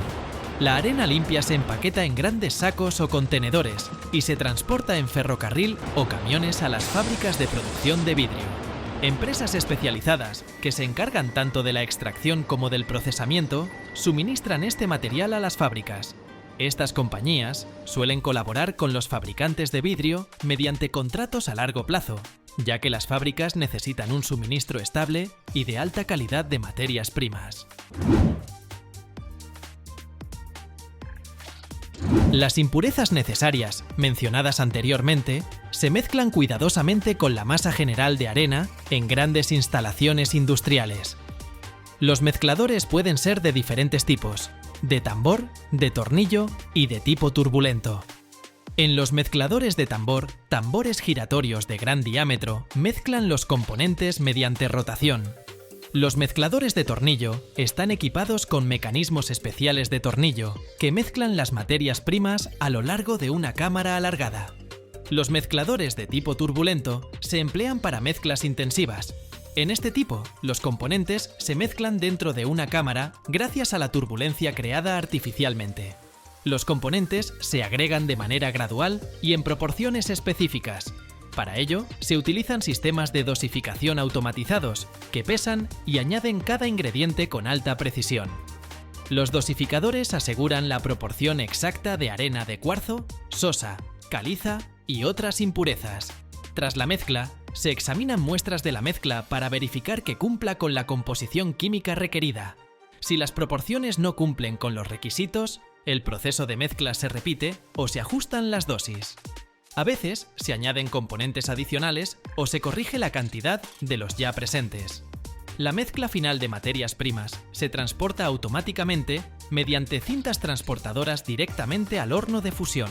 La arena limpia se empaqueta en grandes sacos o contenedores y se transporta en ferrocarril o camiones a las fábricas de producción de vidrio. Empresas especializadas, que se encargan tanto de la extracción como del procesamiento, suministran este material a las fábricas. Estas compañías suelen colaborar con los fabricantes de vidrio mediante contratos a largo plazo, ya que las fábricas necesitan un suministro estable y de alta calidad de materias primas. Las impurezas necesarias, mencionadas anteriormente, se mezclan cuidadosamente con la masa general de arena en grandes instalaciones industriales. Los mezcladores pueden ser de diferentes tipos: de tambor, de tornillo y de tipo turbulento. En los mezcladores de tambor, tambores giratorios de gran diámetro mezclan los componentes mediante rotación. Los mezcladores de tornillo están equipados con mecanismos especiales de tornillo que mezclan las materias primas a lo largo de una cámara alargada. Los mezcladores de tipo turbulento se emplean para mezclas intensivas. En este tipo, los componentes se mezclan dentro de una cámara gracias a la turbulencia creada artificialmente. Los componentes se agregan de manera gradual y en proporciones específicas. Para ello, se utilizan sistemas de dosificación automatizados, que pesan y añaden cada ingrediente con alta precisión. Los dosificadores aseguran la proporción exacta de arena de cuarzo, sosa, caliza y otras impurezas. Tras la mezcla, se examinan muestras de la mezcla para verificar que cumpla con la composición química requerida. Si las proporciones no cumplen con los requisitos, el proceso de mezcla se repite o se ajustan las dosis. A veces se añaden componentes adicionales o se corrige la cantidad de los ya presentes. La mezcla final de materias primas se transporta automáticamente mediante cintas transportadoras directamente al horno de fusión.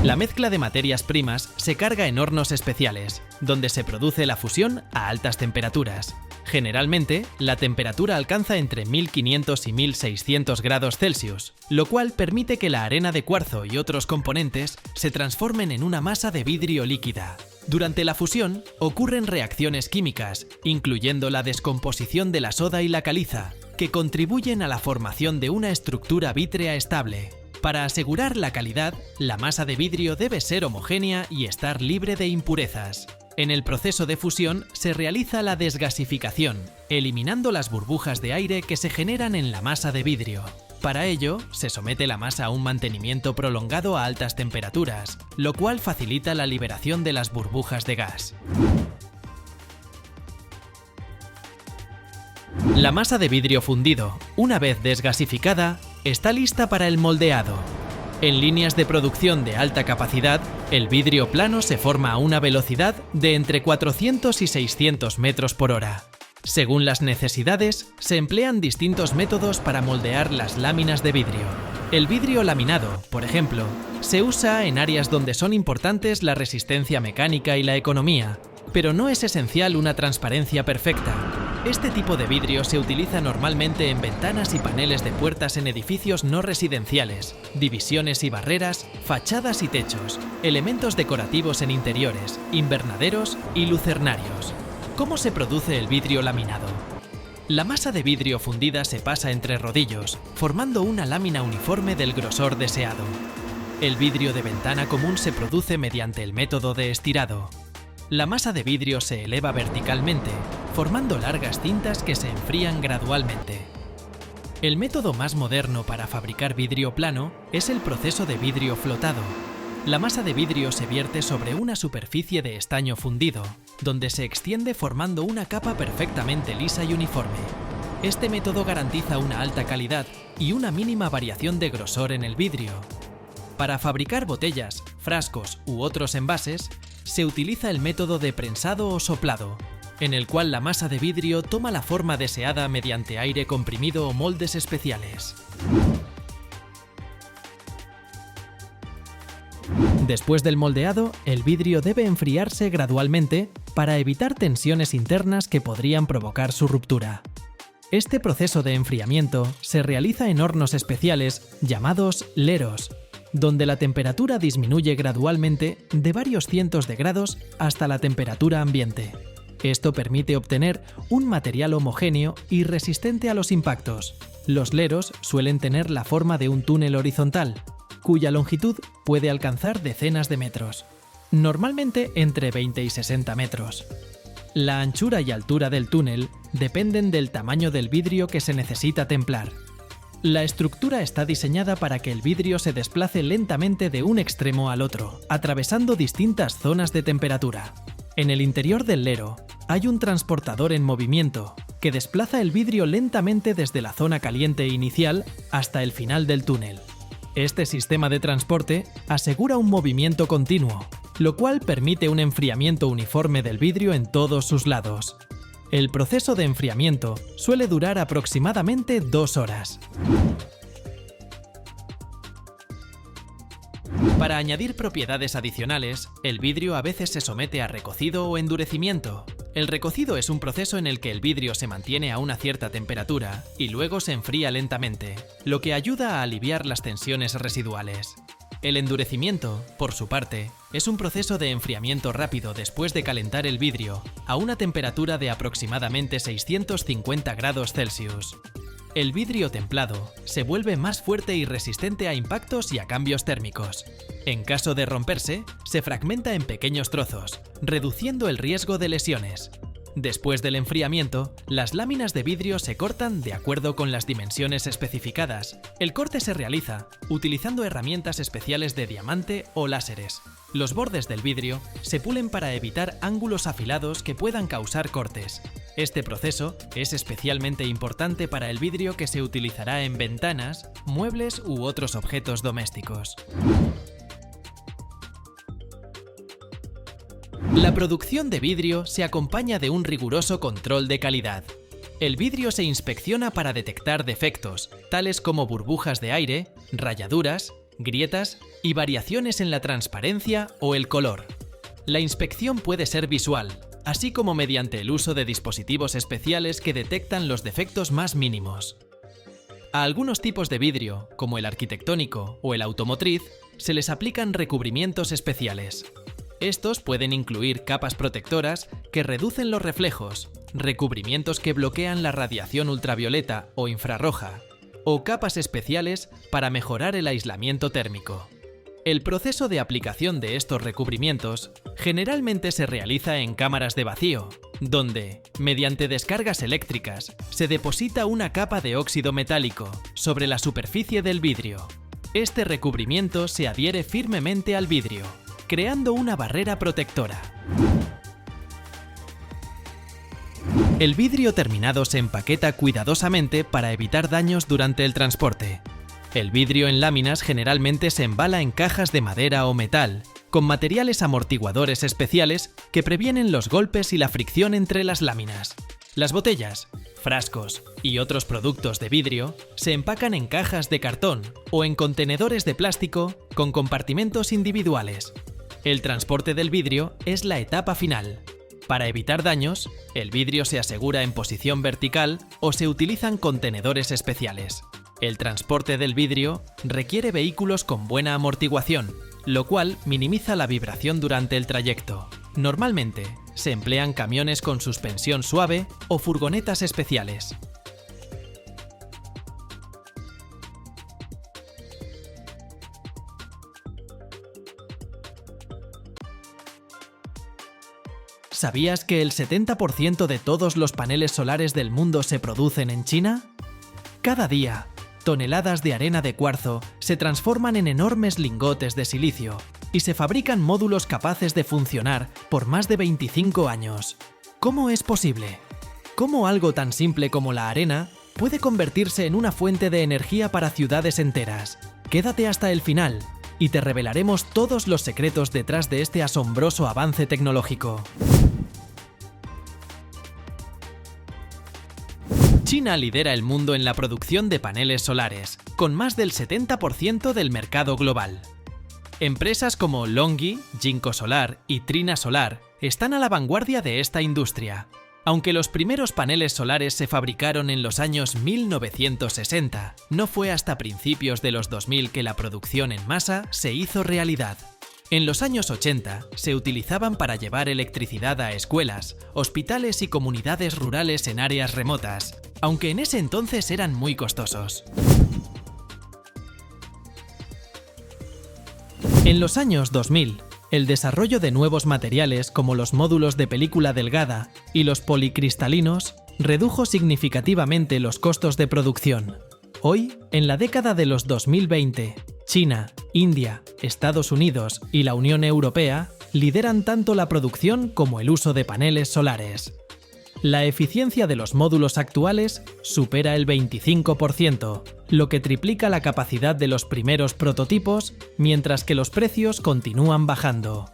La mezcla de materias primas se carga en hornos especiales, donde se produce la fusión a altas temperaturas. Generalmente, la temperatura alcanza entre 1500 y 1600 grados Celsius, lo cual permite que la arena de cuarzo y otros componentes se transformen en una masa de vidrio líquida. Durante la fusión, ocurren reacciones químicas, incluyendo la descomposición de la soda y la caliza, que contribuyen a la formación de una estructura vítrea estable. Para asegurar la calidad, la masa de vidrio debe ser homogénea y estar libre de impurezas. En el proceso de fusión se realiza la desgasificación, eliminando las burbujas de aire que se generan en la masa de vidrio. Para ello, se somete la masa a un mantenimiento prolongado a altas temperaturas, lo cual facilita la liberación de las burbujas de gas. La masa de vidrio fundido, una vez desgasificada, está lista para el moldeado. En líneas de producción de alta capacidad, el vidrio plano se forma a una velocidad de entre 400 y 600 metros por hora. Según las necesidades, se emplean distintos métodos para moldear las láminas de vidrio. El vidrio laminado, por ejemplo, se usa en áreas donde son importantes la resistencia mecánica y la economía, pero no es esencial una transparencia perfecta. Este tipo de vidrio se utiliza normalmente en ventanas y paneles de puertas en edificios no residenciales, divisiones y barreras, fachadas y techos, elementos decorativos en interiores, invernaderos y lucernarios. ¿Cómo se produce el vidrio laminado? La masa de vidrio fundida se pasa entre rodillos, formando una lámina uniforme del grosor deseado. El vidrio de ventana común se produce mediante el método de estirado. La masa de vidrio se eleva verticalmente, formando largas cintas que se enfrían gradualmente. El método más moderno para fabricar vidrio plano es el proceso de vidrio flotado. La masa de vidrio se vierte sobre una superficie de estaño fundido, donde se extiende formando una capa perfectamente lisa y uniforme. Este método garantiza una alta calidad y una mínima variación de grosor en el vidrio. Para fabricar botellas, frascos u otros envases, se utiliza el método de prensado o soplado, en el cual la masa de vidrio toma la forma deseada mediante aire comprimido o moldes especiales. Después del moldeado, el vidrio debe enfriarse gradualmente para evitar tensiones internas que podrían provocar su ruptura. Este proceso de enfriamiento se realiza en hornos especiales llamados leros, donde la temperatura disminuye gradualmente de varios cientos de grados hasta la temperatura ambiente. Esto permite obtener un material homogéneo y resistente a los impactos. Los leros suelen tener la forma de un túnel horizontal, cuya longitud puede alcanzar decenas de metros, normalmente entre 20 y 60 metros. La anchura y altura del túnel dependen del tamaño del vidrio que se necesita templar. La estructura está diseñada para que el vidrio se desplace lentamente de un extremo al otro, atravesando distintas zonas de temperatura. En el interior del lero hay un transportador en movimiento que desplaza el vidrio lentamente desde la zona caliente inicial hasta el final del túnel. Este sistema de transporte asegura un movimiento continuo, lo cual permite un enfriamiento uniforme del vidrio en todos sus lados. El proceso de enfriamiento suele durar aproximadamente 2 horas. Para añadir propiedades adicionales, el vidrio a veces se somete a recocido o endurecimiento. El recocido es un proceso en el que el vidrio se mantiene a una cierta temperatura y luego se enfría lentamente, lo que ayuda a aliviar las tensiones residuales. El endurecimiento, por su parte, es un proceso de enfriamiento rápido después de calentar el vidrio a una temperatura de aproximadamente 650 grados Celsius. El vidrio templado se vuelve más fuerte y resistente a impactos y a cambios térmicos. En caso de romperse, se fragmenta en pequeños trozos, reduciendo el riesgo de lesiones. Después del enfriamiento, las láminas de vidrio se cortan de acuerdo con las dimensiones especificadas. El corte se realiza utilizando herramientas especiales de diamante o láseres. Los bordes del vidrio se pulen para evitar ángulos afilados que puedan causar cortes. Este proceso es especialmente importante para el vidrio que se utilizará en ventanas, muebles u otros objetos domésticos. La producción de vidrio se acompaña de un riguroso control de calidad. El vidrio se inspecciona para detectar defectos, tales como burbujas de aire, rayaduras, grietas y variaciones en la transparencia o el color. La inspección puede ser visual, así como mediante el uso de dispositivos especiales que detectan los defectos más mínimos. A algunos tipos de vidrio, como el arquitectónico o el automotriz, se les aplican recubrimientos especiales. Estos pueden incluir capas protectoras que reducen los reflejos, recubrimientos que bloquean la radiación ultravioleta o infrarroja, o capas especiales para mejorar el aislamiento térmico. El proceso de aplicación de estos recubrimientos generalmente se realiza en cámaras de vacío, donde, mediante descargas eléctricas, se deposita una capa de óxido metálico sobre la superficie del vidrio. Este recubrimiento se adhiere firmemente al vidrio, creando una barrera protectora. El vidrio terminado se empaqueta cuidadosamente para evitar daños durante el transporte. El vidrio en láminas generalmente se embala en cajas de madera o metal, con materiales amortiguadores especiales que previenen los golpes y la fricción entre las láminas. Las botellas, frascos y otros productos de vidrio se empacan en cajas de cartón o en contenedores de plástico con compartimentos individuales. El transporte del vidrio es la etapa final. Para evitar daños, el vidrio se asegura en posición vertical o se utilizan contenedores especiales. El transporte del vidrio requiere vehículos con buena amortiguación, lo cual minimiza la vibración durante el trayecto. Normalmente, se emplean camiones con suspensión suave o furgonetas especiales. ¿Sabías que el 70% de todos los paneles solares del mundo se producen en China? Cada día, toneladas de arena de cuarzo se transforman en enormes lingotes de silicio y se fabrican módulos capaces de funcionar por más de 25 años. ¿Cómo es posible? ¿Cómo algo tan simple como la arena puede convertirse en una fuente de energía para ciudades enteras? Quédate hasta el final y te revelaremos todos los secretos detrás de este asombroso avance tecnológico. China lidera el mundo en la producción de paneles solares, con más del 70% del mercado global. Empresas como LONGi, Jinko Solar y Trina Solar están a la vanguardia de esta industria. Aunque los primeros paneles solares se fabricaron en los años 1960, no fue hasta principios de los 2000 que la producción en masa se hizo realidad. En los años 80 se utilizaban para llevar electricidad a escuelas, hospitales y comunidades rurales en áreas remotas, aunque en ese entonces eran muy costosos. En los años 2000, el desarrollo de nuevos materiales como los módulos de película delgada y los policristalinos redujo significativamente los costos de producción. Hoy, en la década de los 2020, China, India, Estados Unidos y la Unión Europea lideran tanto la producción como el uso de paneles solares. La eficiencia de los módulos actuales supera el 25%, lo que triplica la capacidad de los primeros prototipos, mientras que los precios continúan bajando.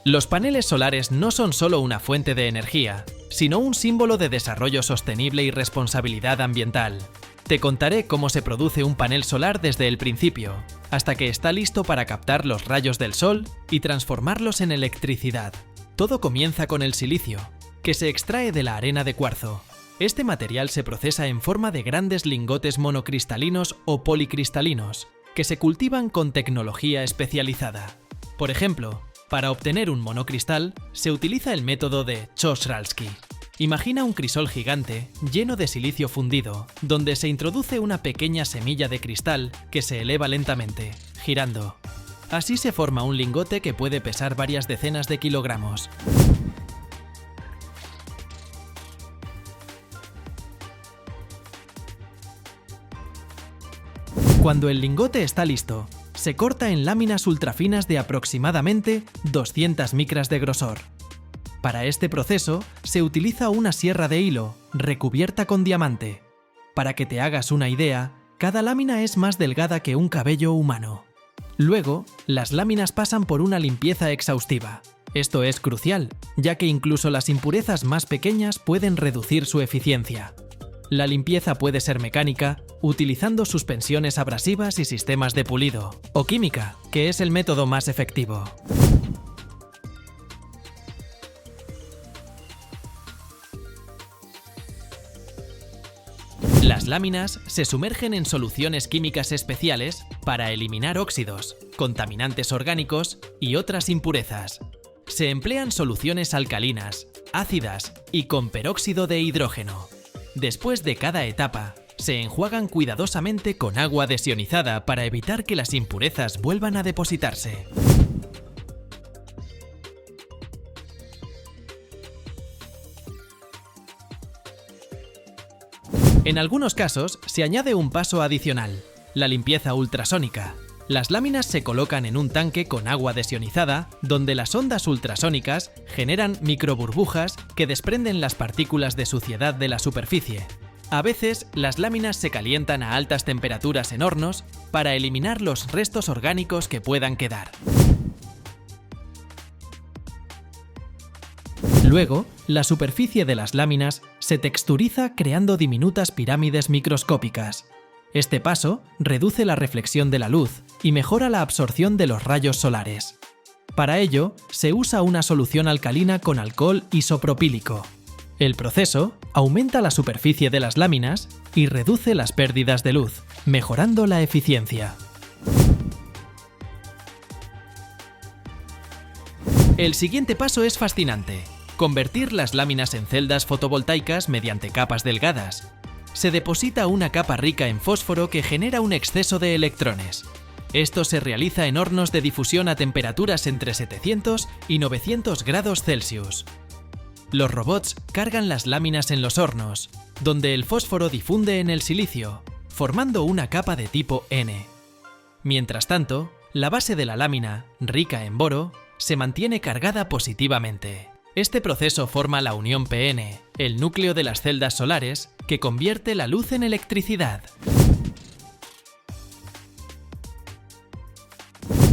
Los paneles solares no son solo una fuente de energía, sino un símbolo de desarrollo sostenible y responsabilidad ambiental. Te contaré cómo se produce un panel solar desde el principio, hasta que está listo para captar los rayos del sol y transformarlos en electricidad. Todo comienza con el silicio, que se extrae de la arena de cuarzo. Este material se procesa en forma de grandes lingotes monocristalinos o policristalinos, que se cultivan con tecnología especializada. Por ejemplo, para obtener un monocristal, se utiliza el método de Chozhralski. Imagina un crisol gigante lleno de silicio fundido, donde se introduce una pequeña semilla de cristal que se eleva lentamente, girando. Así se forma un lingote que puede pesar varias decenas de kilogramos. Cuando el lingote está listo, se corta en láminas ultrafinas de aproximadamente 200 micras de grosor. Para este proceso se utiliza una sierra de hilo recubierta con diamante. Para que te hagas una idea, cada lámina es más delgada que un cabello humano. Luego, las láminas pasan por una limpieza exhaustiva. Esto es crucial, ya que incluso las impurezas más pequeñas pueden reducir su eficiencia. La limpieza puede ser mecánica, utilizando suspensiones abrasivas y sistemas de pulido, o química, que es el método más efectivo. Las láminas se sumergen en soluciones químicas especiales para eliminar óxidos, contaminantes orgánicos y otras impurezas. Se emplean soluciones alcalinas, ácidas y con peróxido de hidrógeno. Después de cada etapa, se enjuagan cuidadosamente con agua desionizada para evitar que las impurezas vuelvan a depositarse. En algunos casos, se añade un paso adicional, la limpieza ultrasónica. Las láminas se colocan en un tanque con agua desionizada, donde las ondas ultrasónicas generan microburbujas que desprenden las partículas de suciedad de la superficie. A veces, las láminas se calientan a altas temperaturas en hornos para eliminar los restos orgánicos que puedan quedar. Luego, la superficie de las láminas se texturiza creando diminutas pirámides microscópicas. Este paso reduce la reflexión de la luz y mejora la absorción de los rayos solares. Para ello, se usa una solución alcalina con alcohol isopropílico. El proceso aumenta la superficie de las láminas y reduce las pérdidas de luz, mejorando la eficiencia. El siguiente paso es fascinante: convertir las láminas en celdas fotovoltaicas mediante capas delgadas. Se deposita una capa rica en fósforo que genera un exceso de electrones. Esto se realiza en hornos de difusión a temperaturas entre 700 y 900 grados Celsius. Los robots cargan las láminas en los hornos, donde el fósforo difunde en el silicio, formando una capa de tipo N. Mientras tanto, la base de la lámina, rica en boro, se mantiene cargada positivamente. Este proceso forma la unión PN, el núcleo de las celdas solares, que convierte la luz en electricidad.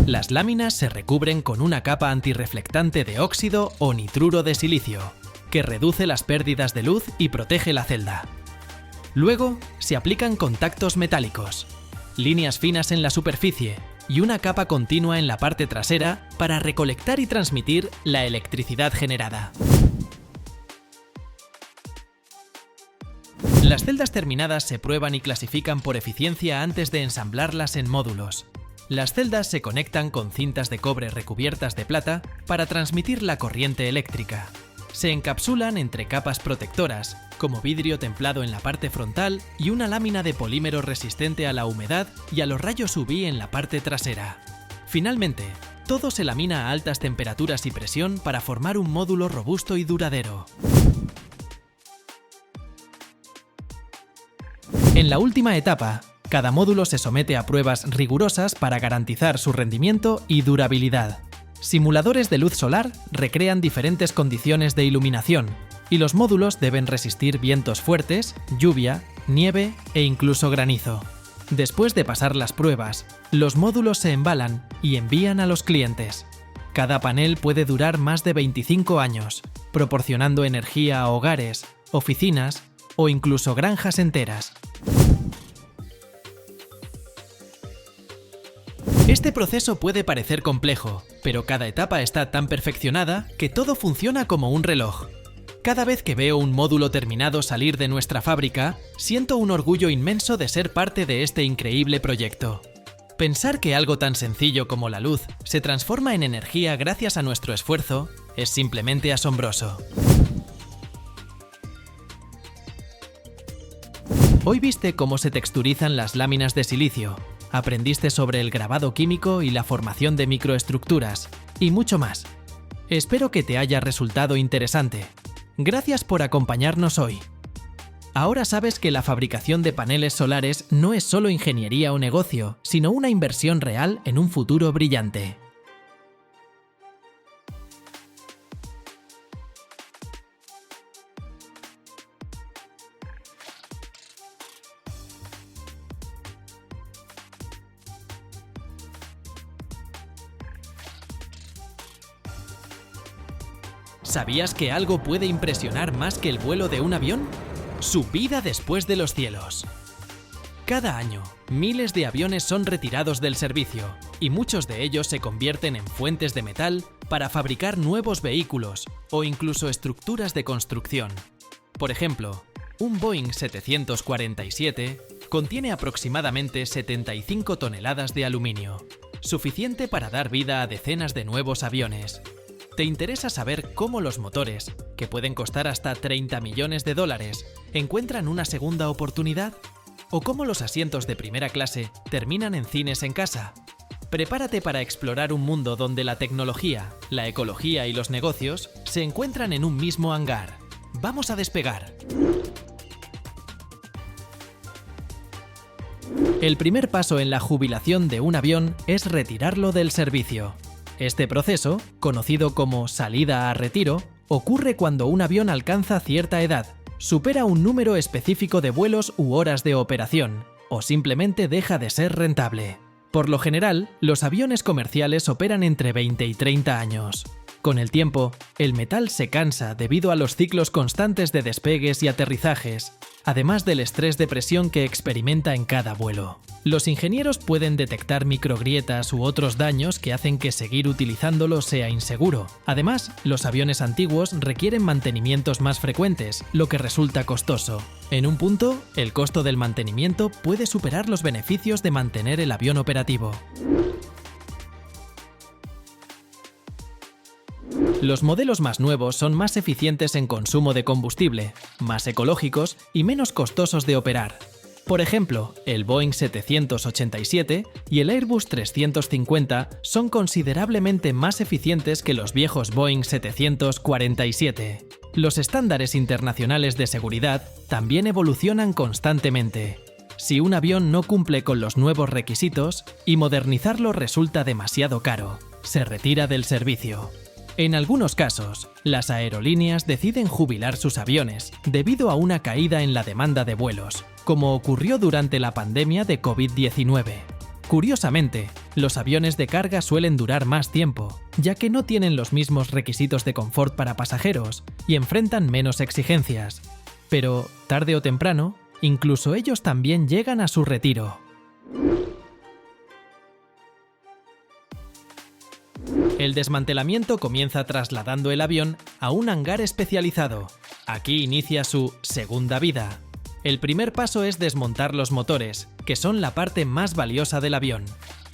Las láminas se recubren con una capa antirreflectante de óxido o nitruro de silicio, que reduce las pérdidas de luz y protege la celda. Luego, se aplican contactos metálicos, líneas finas en la superficie y una capa continua en la parte trasera para recolectar y transmitir la electricidad generada. Las celdas terminadas se prueban y clasifican por eficiencia antes de ensamblarlas en módulos. Las celdas se conectan con cintas de cobre recubiertas de plata para transmitir la corriente eléctrica. Se encapsulan entre capas protectoras, como vidrio templado en la parte frontal y una lámina de polímero resistente a la humedad y a los rayos UV en la parte trasera. Finalmente, todo se lamina a altas temperaturas y presión para formar un módulo robusto y duradero. En la última etapa, cada módulo se somete a pruebas rigurosas para garantizar su rendimiento y durabilidad. Simuladores de luz solar recrean diferentes condiciones de iluminación, y los módulos deben resistir vientos fuertes, lluvia, nieve e incluso granizo. Después de pasar las pruebas, los módulos se embalan y envían a los clientes. Cada panel puede durar más de 25 años, proporcionando energía a hogares, oficinas o incluso granjas enteras. Este proceso puede parecer complejo, pero cada etapa está tan perfeccionada que todo funciona como un reloj. Cada vez que veo un módulo terminado salir de nuestra fábrica, siento un orgullo inmenso de ser parte de este increíble proyecto. Pensar que algo tan sencillo como la luz se transforma en energía gracias a nuestro esfuerzo es simplemente asombroso. Hoy viste cómo se texturizan las láminas de silicio, aprendiste sobre el grabado químico y la formación de microestructuras, y mucho más. Espero que te haya resultado interesante. Gracias por acompañarnos hoy. Ahora sabes que la fabricación de paneles solares no es solo ingeniería o negocio, sino una inversión real en un futuro brillante. ¿Sabías que algo puede impresionar más que el vuelo de un avión? Su vida después de los cielos. Cada año, miles de aviones son retirados del servicio y muchos de ellos se convierten en fuentes de metal para fabricar nuevos vehículos o incluso estructuras de construcción. Por ejemplo, un Boeing 747 contiene aproximadamente 75 toneladas de aluminio, suficiente para dar vida a decenas de nuevos aviones. ¿Te interesa saber cómo los motores, que pueden costar hasta 30 millones de dólares, encuentran una segunda oportunidad? ¿O cómo los asientos de primera clase terminan en cines en casa? Prepárate para explorar un mundo donde la tecnología, la ecología y los negocios se encuentran en un mismo hangar. ¡Vamos a despegar! El primer paso en la jubilación de un avión es retirarlo del servicio. Este proceso, conocido como salida a retiro, ocurre cuando un avión alcanza cierta edad, supera un número específico de vuelos u horas de operación, o simplemente deja de ser rentable. Por lo general, los aviones comerciales operan entre 20 y 30 años. Con el tiempo, el metal se cansa debido a los ciclos constantes de despegues y aterrizajes, además del estrés de presión que experimenta en cada vuelo. Los ingenieros pueden detectar microgrietas u otros daños que hacen que seguir utilizándolo sea inseguro. Además, los aviones antiguos requieren mantenimientos más frecuentes, lo que resulta costoso. En un punto, el costo del mantenimiento puede superar los beneficios de mantener el avión operativo. Los modelos más nuevos son más eficientes en consumo de combustible, más ecológicos y menos costosos de operar. Por ejemplo, el Boeing 787 y el Airbus 350 son considerablemente más eficientes que los viejos Boeing 747. Los estándares internacionales de seguridad también evolucionan constantemente. Si un avión no cumple con los nuevos requisitos y modernizarlo resulta demasiado caro, se retira del servicio. En algunos casos, las aerolíneas deciden jubilar sus aviones debido a una caída en la demanda de vuelos, como ocurrió durante la pandemia de COVID-19. Curiosamente, los aviones de carga suelen durar más tiempo, ya que no tienen los mismos requisitos de confort para pasajeros y enfrentan menos exigencias. Pero, tarde o temprano, incluso ellos también llegan a su retiro. El desmantelamiento comienza trasladando el avión a un hangar especializado. Aquí inicia su segunda vida. El primer paso es desmontar los motores, que son la parte más valiosa del avión.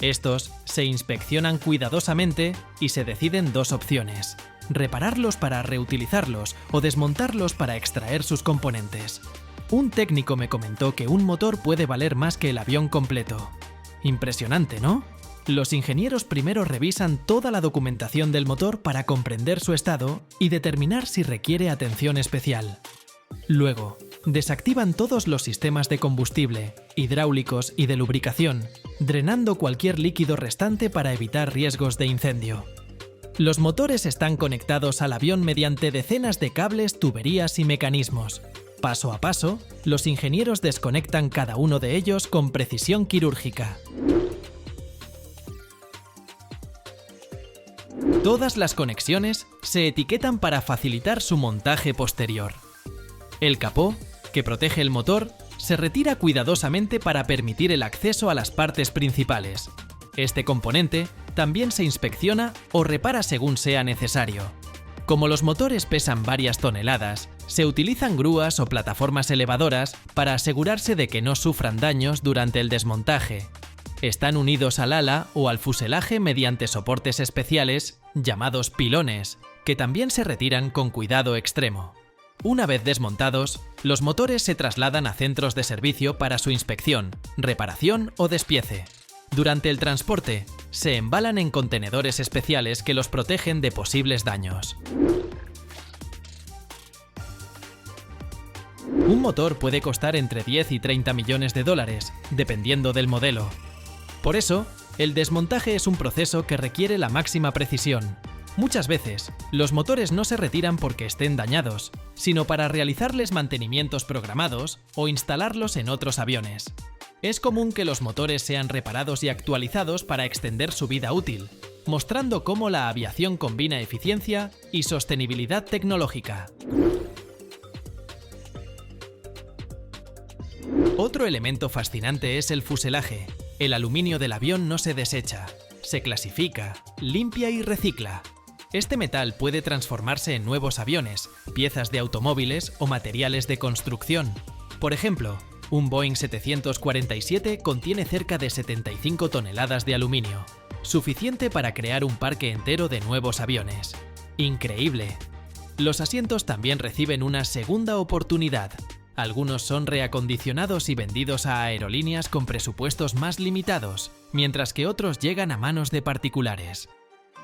Estos se inspeccionan cuidadosamente y se deciden dos opciones: repararlos para reutilizarlos o desmontarlos para extraer sus componentes. Un técnico me comentó que un motor puede valer más que el avión completo. Impresionante, ¿no? Los ingenieros primero revisan toda la documentación del motor para comprender su estado y determinar si requiere atención especial. Luego, desactivan todos los sistemas de combustible, hidráulicos y de lubricación, drenando cualquier líquido restante para evitar riesgos de incendio. Los motores están conectados al avión mediante decenas de cables, tuberías y mecanismos. Paso a paso, los ingenieros desconectan cada uno de ellos con precisión quirúrgica. Todas las conexiones se etiquetan para facilitar su montaje posterior. El capó, que protege el motor, se retira cuidadosamente para permitir el acceso a las partes principales. Este componente también se inspecciona o repara según sea necesario. Como los motores pesan varias toneladas, se utilizan grúas o plataformas elevadoras para asegurarse de que no sufran daños durante el desmontaje. Están unidos al ala o al fuselaje mediante soportes especiales llamados pilones, que también se retiran con cuidado extremo. Una vez desmontados, los motores se trasladan a centros de servicio para su inspección, reparación o despiece. Durante el transporte, se embalan en contenedores especiales que los protegen de posibles daños. Un motor puede costar entre 10 y 30 millones de dólares, dependiendo del modelo. Por eso, el desmontaje es un proceso que requiere la máxima precisión. Muchas veces, los motores no se retiran porque estén dañados, sino para realizarles mantenimientos programados o instalarlos en otros aviones. Es común que los motores sean reparados y actualizados para extender su vida útil, mostrando cómo la aviación combina eficiencia y sostenibilidad tecnológica. Otro elemento fascinante es el fuselaje. El aluminio del avión no se desecha, se clasifica, limpia y recicla. Este metal puede transformarse en nuevos aviones, piezas de automóviles o materiales de construcción. Por ejemplo, un Boeing 747 contiene cerca de 75 toneladas de aluminio, suficiente para crear un parque entero de nuevos aviones. ¡Increíble! Los asientos también reciben una segunda oportunidad. Algunos son reacondicionados y vendidos a aerolíneas con presupuestos más limitados, mientras que otros llegan a manos de particulares.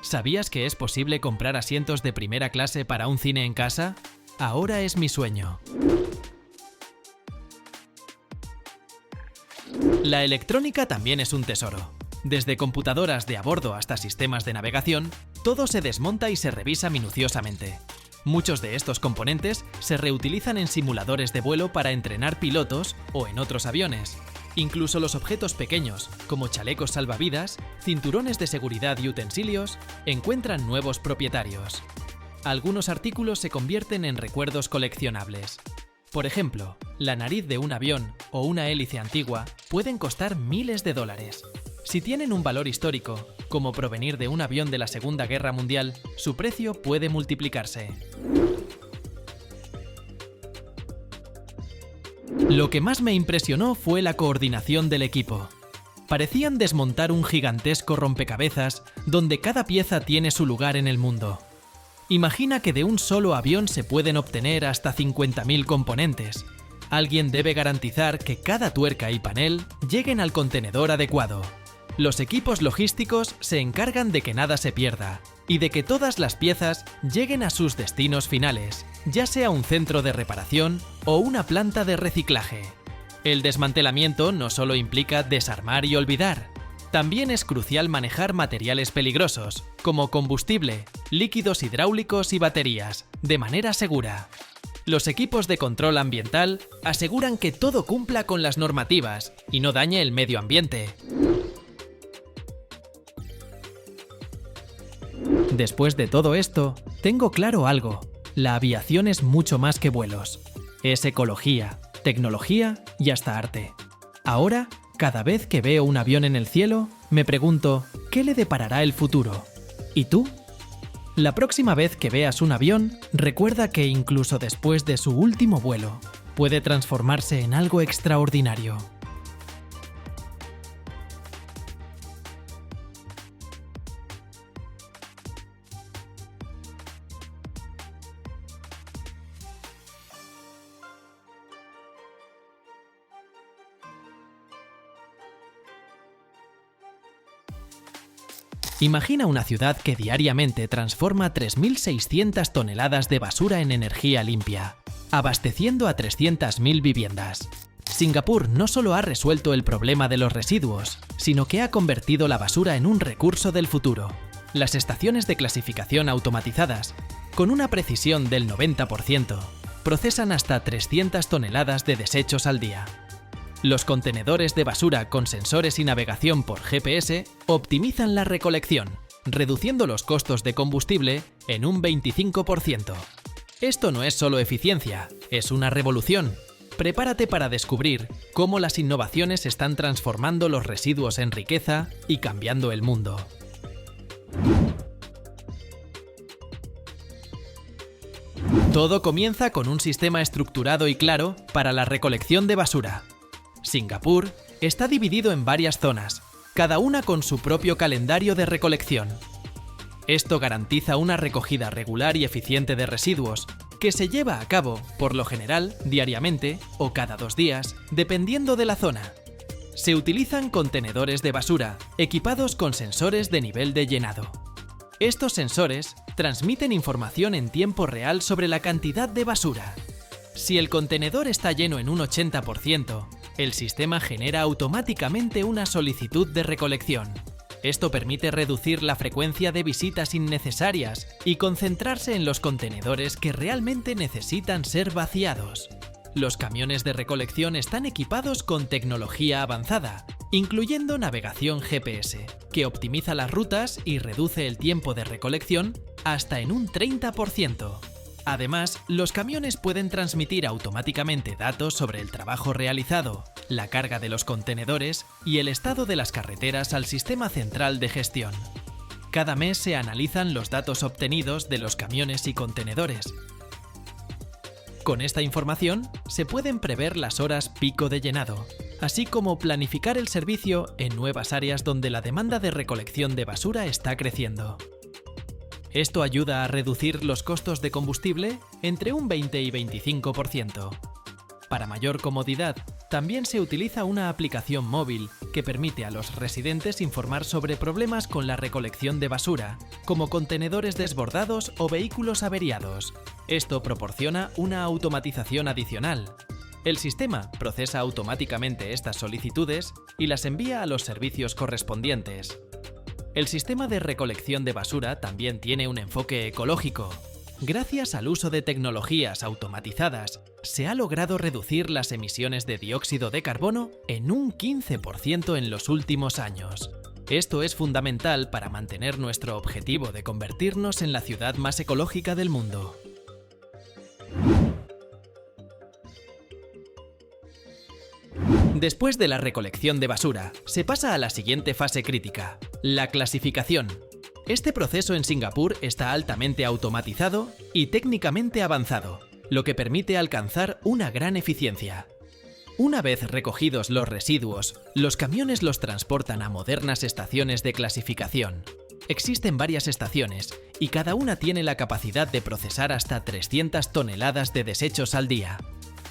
¿Sabías que es posible comprar asientos de primera clase para un cine en casa? Ahora es mi sueño. La electrónica también es un tesoro. Desde computadoras de a bordo hasta sistemas de navegación, todo se desmonta y se revisa minuciosamente. Muchos de estos componentes se reutilizan en simuladores de vuelo para entrenar pilotos o en otros aviones. Incluso los objetos pequeños, como chalecos salvavidas, cinturones de seguridad y utensilios, encuentran nuevos propietarios. Algunos artículos se convierten en recuerdos coleccionables. Por ejemplo, la nariz de un avión o una hélice antigua pueden costar miles de dólares. Si tienen un valor histórico, como provenir de un avión de la Segunda Guerra Mundial, su precio puede multiplicarse. Lo que más me impresionó fue la coordinación del equipo. Parecían desmontar un gigantesco rompecabezas donde cada pieza tiene su lugar en el mundo. Imagina que de un solo avión se pueden obtener hasta 50.000 componentes. Alguien debe garantizar que cada tuerca y panel lleguen al contenedor adecuado. Los equipos logísticos se encargan de que nada se pierda y de que todas las piezas lleguen a sus destinos finales, ya sea un centro de reparación o una planta de reciclaje. El desmantelamiento no solo implica desarmar y olvidar, también es crucial manejar materiales peligrosos, como combustible, líquidos hidráulicos y baterías, de manera segura. Los equipos de control ambiental aseguran que todo cumpla con las normativas y no dañe el medio ambiente. Después de todo esto, tengo claro algo: la aviación es mucho más que vuelos. Es ecología, tecnología y hasta arte. Ahora, cada vez que veo un avión en el cielo, me pregunto, ¿qué le deparará el futuro? ¿Y tú? La próxima vez que veas un avión, recuerda que incluso después de su último vuelo, puede transformarse en algo extraordinario. Imagina una ciudad que diariamente transforma 3.600 toneladas de basura en energía limpia, abasteciendo a 300.000 viviendas. Singapur no solo ha resuelto el problema de los residuos, sino que ha convertido la basura en un recurso del futuro. Las estaciones de clasificación automatizadas, con una precisión del 90%, procesan hasta 300 toneladas de desechos al día. Los contenedores de basura con sensores y navegación por GPS optimizan la recolección, reduciendo los costos de combustible en un 25%. Esto no es solo eficiencia, es una revolución. Prepárate para descubrir cómo las innovaciones están transformando los residuos en riqueza y cambiando el mundo. Todo comienza con un sistema estructurado y claro para la recolección de basura. Singapur está dividido en varias zonas, cada una con su propio calendario de recolección. Esto garantiza una recogida regular y eficiente de residuos, que se lleva a cabo, por lo general, diariamente o cada 2 días, dependiendo de la zona. Se utilizan contenedores de basura, equipados con sensores de nivel de llenado. Estos sensores transmiten información en tiempo real sobre la cantidad de basura. Si el contenedor está lleno en un 80%, el sistema genera automáticamente una solicitud de recolección. Esto permite reducir la frecuencia de visitas innecesarias y concentrarse en los contenedores que realmente necesitan ser vaciados. Los camiones de recolección están equipados con tecnología avanzada, incluyendo navegación GPS, que optimiza las rutas y reduce el tiempo de recolección hasta en un 30%. Además, los camiones pueden transmitir automáticamente datos sobre el trabajo realizado, la carga de los contenedores y el estado de las carreteras al sistema central de gestión. Cada mes se analizan los datos obtenidos de los camiones y contenedores. Con esta información se pueden prever las horas pico de llenado, así como planificar el servicio en nuevas áreas donde la demanda de recolección de basura está creciendo. Esto ayuda a reducir los costos de combustible entre un 20 y 25%. Para mayor comodidad, también se utiliza una aplicación móvil que permite a los residentes informar sobre problemas con la recolección de basura, como contenedores desbordados o vehículos averiados. Esto proporciona una automatización adicional. El sistema procesa automáticamente estas solicitudes y las envía a los servicios correspondientes. El sistema de recolección de basura también tiene un enfoque ecológico. Gracias al uso de tecnologías automatizadas, se ha logrado reducir las emisiones de dióxido de carbono en un 15% en los últimos años. Esto es fundamental para mantener nuestro objetivo de convertirnos en la ciudad más ecológica del mundo. Después de la recolección de basura, se pasa a la siguiente fase crítica, la clasificación. Este proceso en Singapur está altamente automatizado y técnicamente avanzado, lo que permite alcanzar una gran eficiencia. Una vez recogidos los residuos, los camiones los transportan a modernas estaciones de clasificación. Existen varias estaciones y cada una tiene la capacidad de procesar hasta 300 toneladas de desechos al día.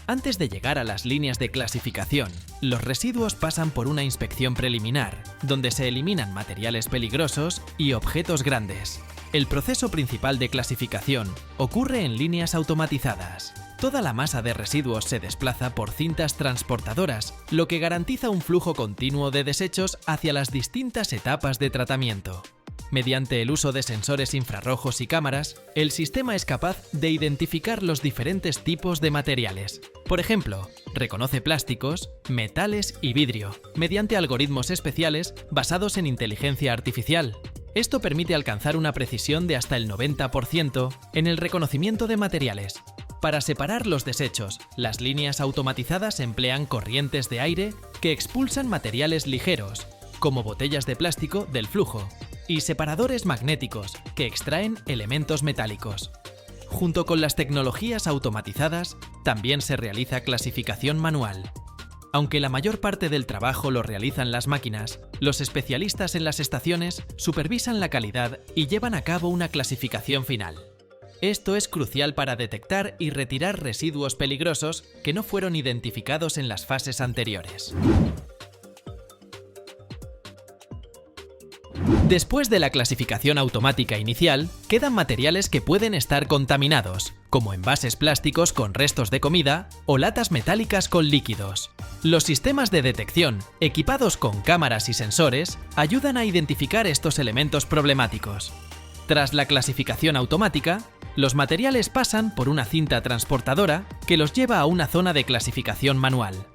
Antes de llegar a las líneas de clasificación, los residuos pasan por una inspección preliminar, donde se eliminan materiales peligrosos y objetos grandes. El proceso principal de clasificación ocurre en líneas automatizadas. Toda la masa de residuos se desplaza por cintas transportadoras, lo que garantiza un flujo continuo de desechos hacia las distintas etapas de tratamiento. Mediante el uso de sensores infrarrojos y cámaras, el sistema es capaz de identificar los diferentes tipos de materiales. Por ejemplo, reconoce plásticos, metales y vidrio, mediante algoritmos especiales basados en inteligencia artificial. Esto permite alcanzar una precisión de hasta el 90% en el reconocimiento de materiales. Para separar los desechos, las líneas automatizadas emplean corrientes de aire que expulsan materiales ligeros, como botellas de plástico, del flujo, y separadores magnéticos que extraen elementos metálicos. Junto con las tecnologías automatizadas, también se realiza clasificación manual. Aunque la mayor parte del trabajo lo realizan las máquinas, los especialistas en las estaciones supervisan la calidad y llevan a cabo una clasificación final. Esto es crucial para detectar y retirar residuos peligrosos que no fueron identificados en las fases anteriores. Después de la clasificación automática inicial, quedan materiales que pueden estar contaminados, como envases plásticos con restos de comida o latas metálicas con líquidos. Los sistemas de detección, equipados con cámaras y sensores, ayudan a identificar estos elementos problemáticos. Tras la clasificación automática, los materiales pasan por una cinta transportadora que los lleva a una zona de clasificación manual.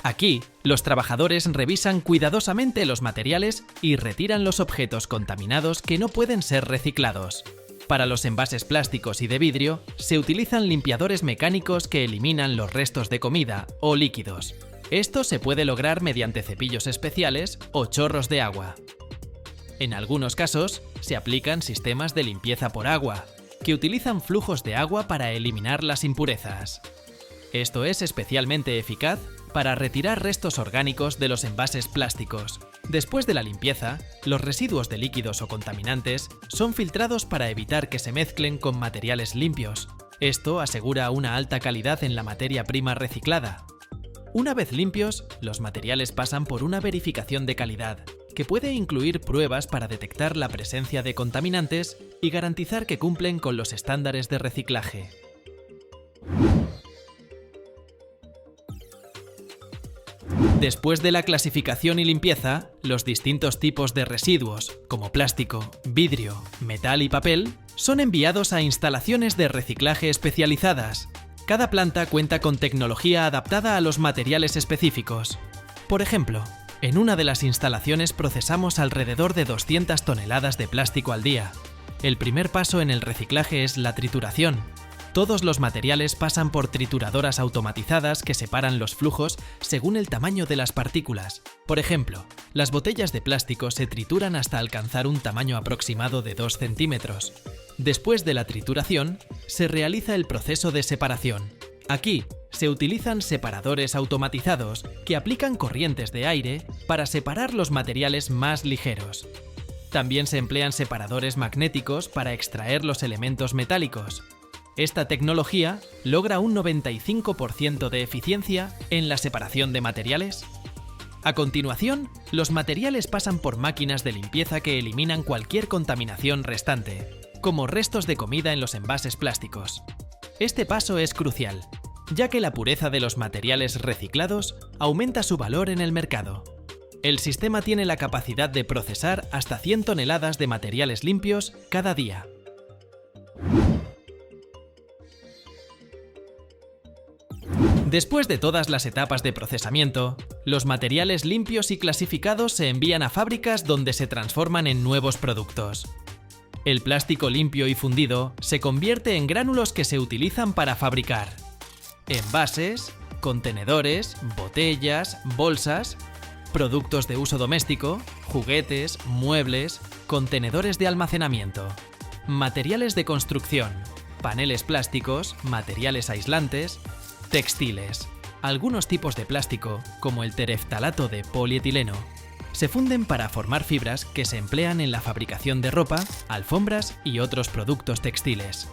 Aquí, los trabajadores revisan cuidadosamente los materiales y retiran los objetos contaminados que no pueden ser reciclados. Para los envases plásticos y de vidrio, se utilizan limpiadores mecánicos que eliminan los restos de comida o líquidos. Esto se puede lograr mediante cepillos especiales o chorros de agua. En algunos casos, se aplican sistemas de limpieza por agua, que utilizan flujos de agua para eliminar las impurezas. Esto es especialmente eficaz para retirar restos orgánicos de los envases plásticos. Después de la limpieza, los residuos de líquidos o contaminantes son filtrados para evitar que se mezclen con materiales limpios. Esto asegura una alta calidad en la materia prima reciclada. Una vez limpios, los materiales pasan por una verificación de calidad, que puede incluir pruebas para detectar la presencia de contaminantes y garantizar que cumplen con los estándares de reciclaje. Después de la clasificación y limpieza, los distintos tipos de residuos, como plástico, vidrio, metal y papel, son enviados a instalaciones de reciclaje especializadas. Cada planta cuenta con tecnología adaptada a los materiales específicos. Por ejemplo, en una de las instalaciones procesamos alrededor de 200 toneladas de plástico al día. El primer paso en el reciclaje es la trituración. Todos los materiales pasan por trituradoras automatizadas que separan los flujos según el tamaño de las partículas. Por ejemplo, las botellas de plástico se trituran hasta alcanzar un tamaño aproximado de 2 centímetros. Después de la trituración, se realiza el proceso de separación. Aquí, se utilizan separadores automatizados que aplican corrientes de aire para separar los materiales más ligeros. También se emplean separadores magnéticos para extraer los elementos metálicos. Esta tecnología logra un 95% de eficiencia en la separación de materiales. A continuación, los materiales pasan por máquinas de limpieza que eliminan cualquier contaminación restante, como restos de comida en los envases plásticos. Este paso es crucial, ya que la pureza de los materiales reciclados aumenta su valor en el mercado. El sistema tiene la capacidad de procesar hasta 100 toneladas de materiales limpios cada día. Después de todas las etapas de procesamiento, los materiales limpios y clasificados se envían a fábricas donde se transforman en nuevos productos. El plástico limpio y fundido se convierte en gránulos que se utilizan para fabricar envases, contenedores, botellas, bolsas, productos de uso doméstico, juguetes, muebles, contenedores de almacenamiento, materiales de construcción, paneles plásticos, materiales aislantes, textiles. Algunos tipos de plástico, como el tereftalato de polietileno, se funden para formar fibras que se emplean en la fabricación de ropa, alfombras y otros productos textiles.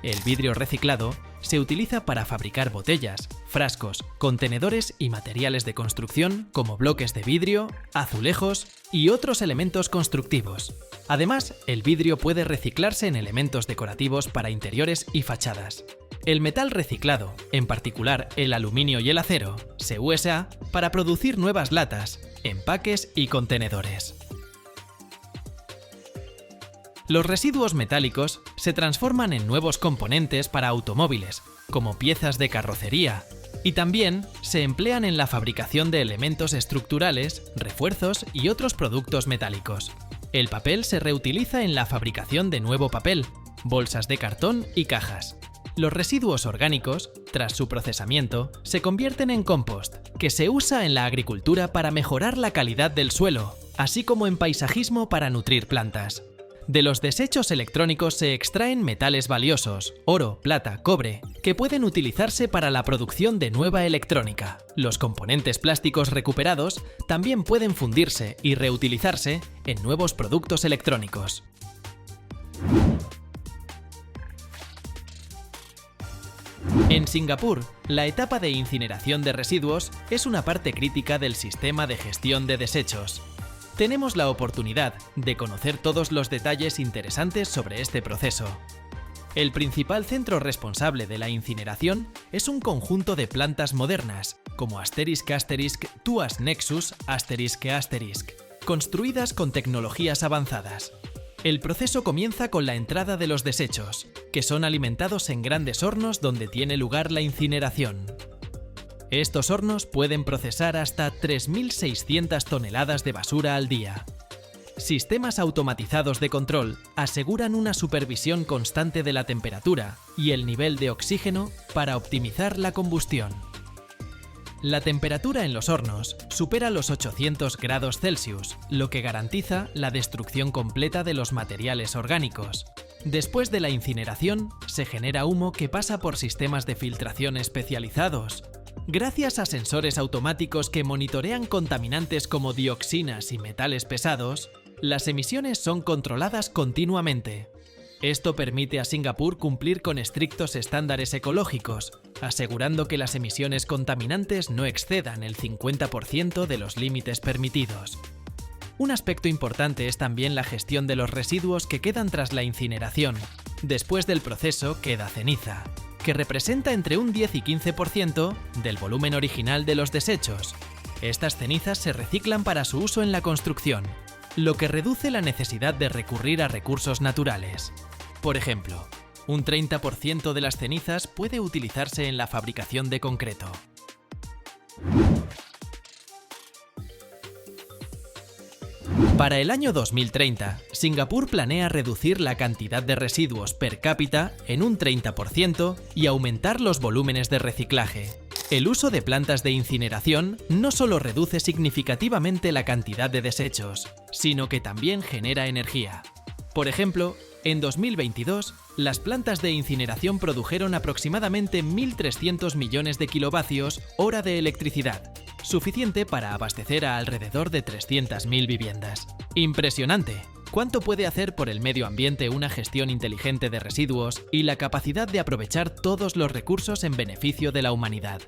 El vidrio reciclado se utiliza para fabricar botellas, frascos, contenedores y materiales de construcción como bloques de vidrio, azulejos y otros elementos constructivos. Además, el vidrio puede reciclarse en elementos decorativos para interiores y fachadas. El metal reciclado, en particular el aluminio y el acero, se usa para producir nuevas latas, empaques y contenedores. Los residuos metálicos se transforman en nuevos componentes para automóviles, como piezas de carrocería, y también se emplean en la fabricación de elementos estructurales, refuerzos y otros productos metálicos. El papel se reutiliza en la fabricación de nuevo papel, bolsas de cartón y cajas. Los residuos orgánicos, tras su procesamiento, se convierten en compost, que se usa en la agricultura para mejorar la calidad del suelo, así como en paisajismo para nutrir plantas. De los desechos electrónicos se extraen metales valiosos, oro, plata, cobre, que pueden utilizarse para la producción de nueva electrónica. Los componentes plásticos recuperados también pueden fundirse y reutilizarse en nuevos productos electrónicos. En Singapur, la etapa de incineración de residuos es una parte crítica del sistema de gestión de desechos. Tenemos la oportunidad de conocer todos los detalles interesantes sobre este proceso. El principal centro responsable de la incineración es un conjunto de plantas modernas, como **Tuas Nexus **, construidas con tecnologías avanzadas. El proceso comienza con la entrada de los desechos, que son alimentados en grandes hornos donde tiene lugar la incineración. Estos hornos pueden procesar hasta 3.600 toneladas de basura al día. Sistemas automatizados de control aseguran una supervisión constante de la temperatura y el nivel de oxígeno para optimizar la combustión. La temperatura en los hornos supera los 800 grados Celsius, lo que garantiza la destrucción completa de los materiales orgánicos. Después de la incineración, se genera humo que pasa por sistemas de filtración especializados. Gracias a sensores automáticos que monitorean contaminantes como dioxinas y metales pesados, las emisiones son controladas continuamente. Esto permite a Singapur cumplir con estrictos estándares ecológicos, asegurando que las emisiones contaminantes no excedan el 50% de los límites permitidos. Un aspecto importante es también la gestión de los residuos que quedan tras la incineración. Después del proceso queda ceniza, que representa entre un 10 y 15% del volumen original de los desechos. Estas cenizas se reciclan para su uso en la construcción, lo que reduce la necesidad de recurrir a recursos naturales. Por ejemplo, un 30% de las cenizas puede utilizarse en la fabricación de concreto. Para el año 2030, Singapur planea reducir la cantidad de residuos per cápita en un 30% y aumentar los volúmenes de reciclaje. El uso de plantas de incineración no solo reduce significativamente la cantidad de desechos, sino que también genera energía. Por ejemplo, en 2022, las plantas de incineración produjeron aproximadamente 1.300 millones de kilovatios hora de electricidad, suficiente para abastecer a alrededor de 300.000 viviendas. ¡Impresionante! ¿Cuánto puede hacer por el medio ambiente una gestión inteligente de residuos y la capacidad de aprovechar todos los recursos en beneficio de la humanidad?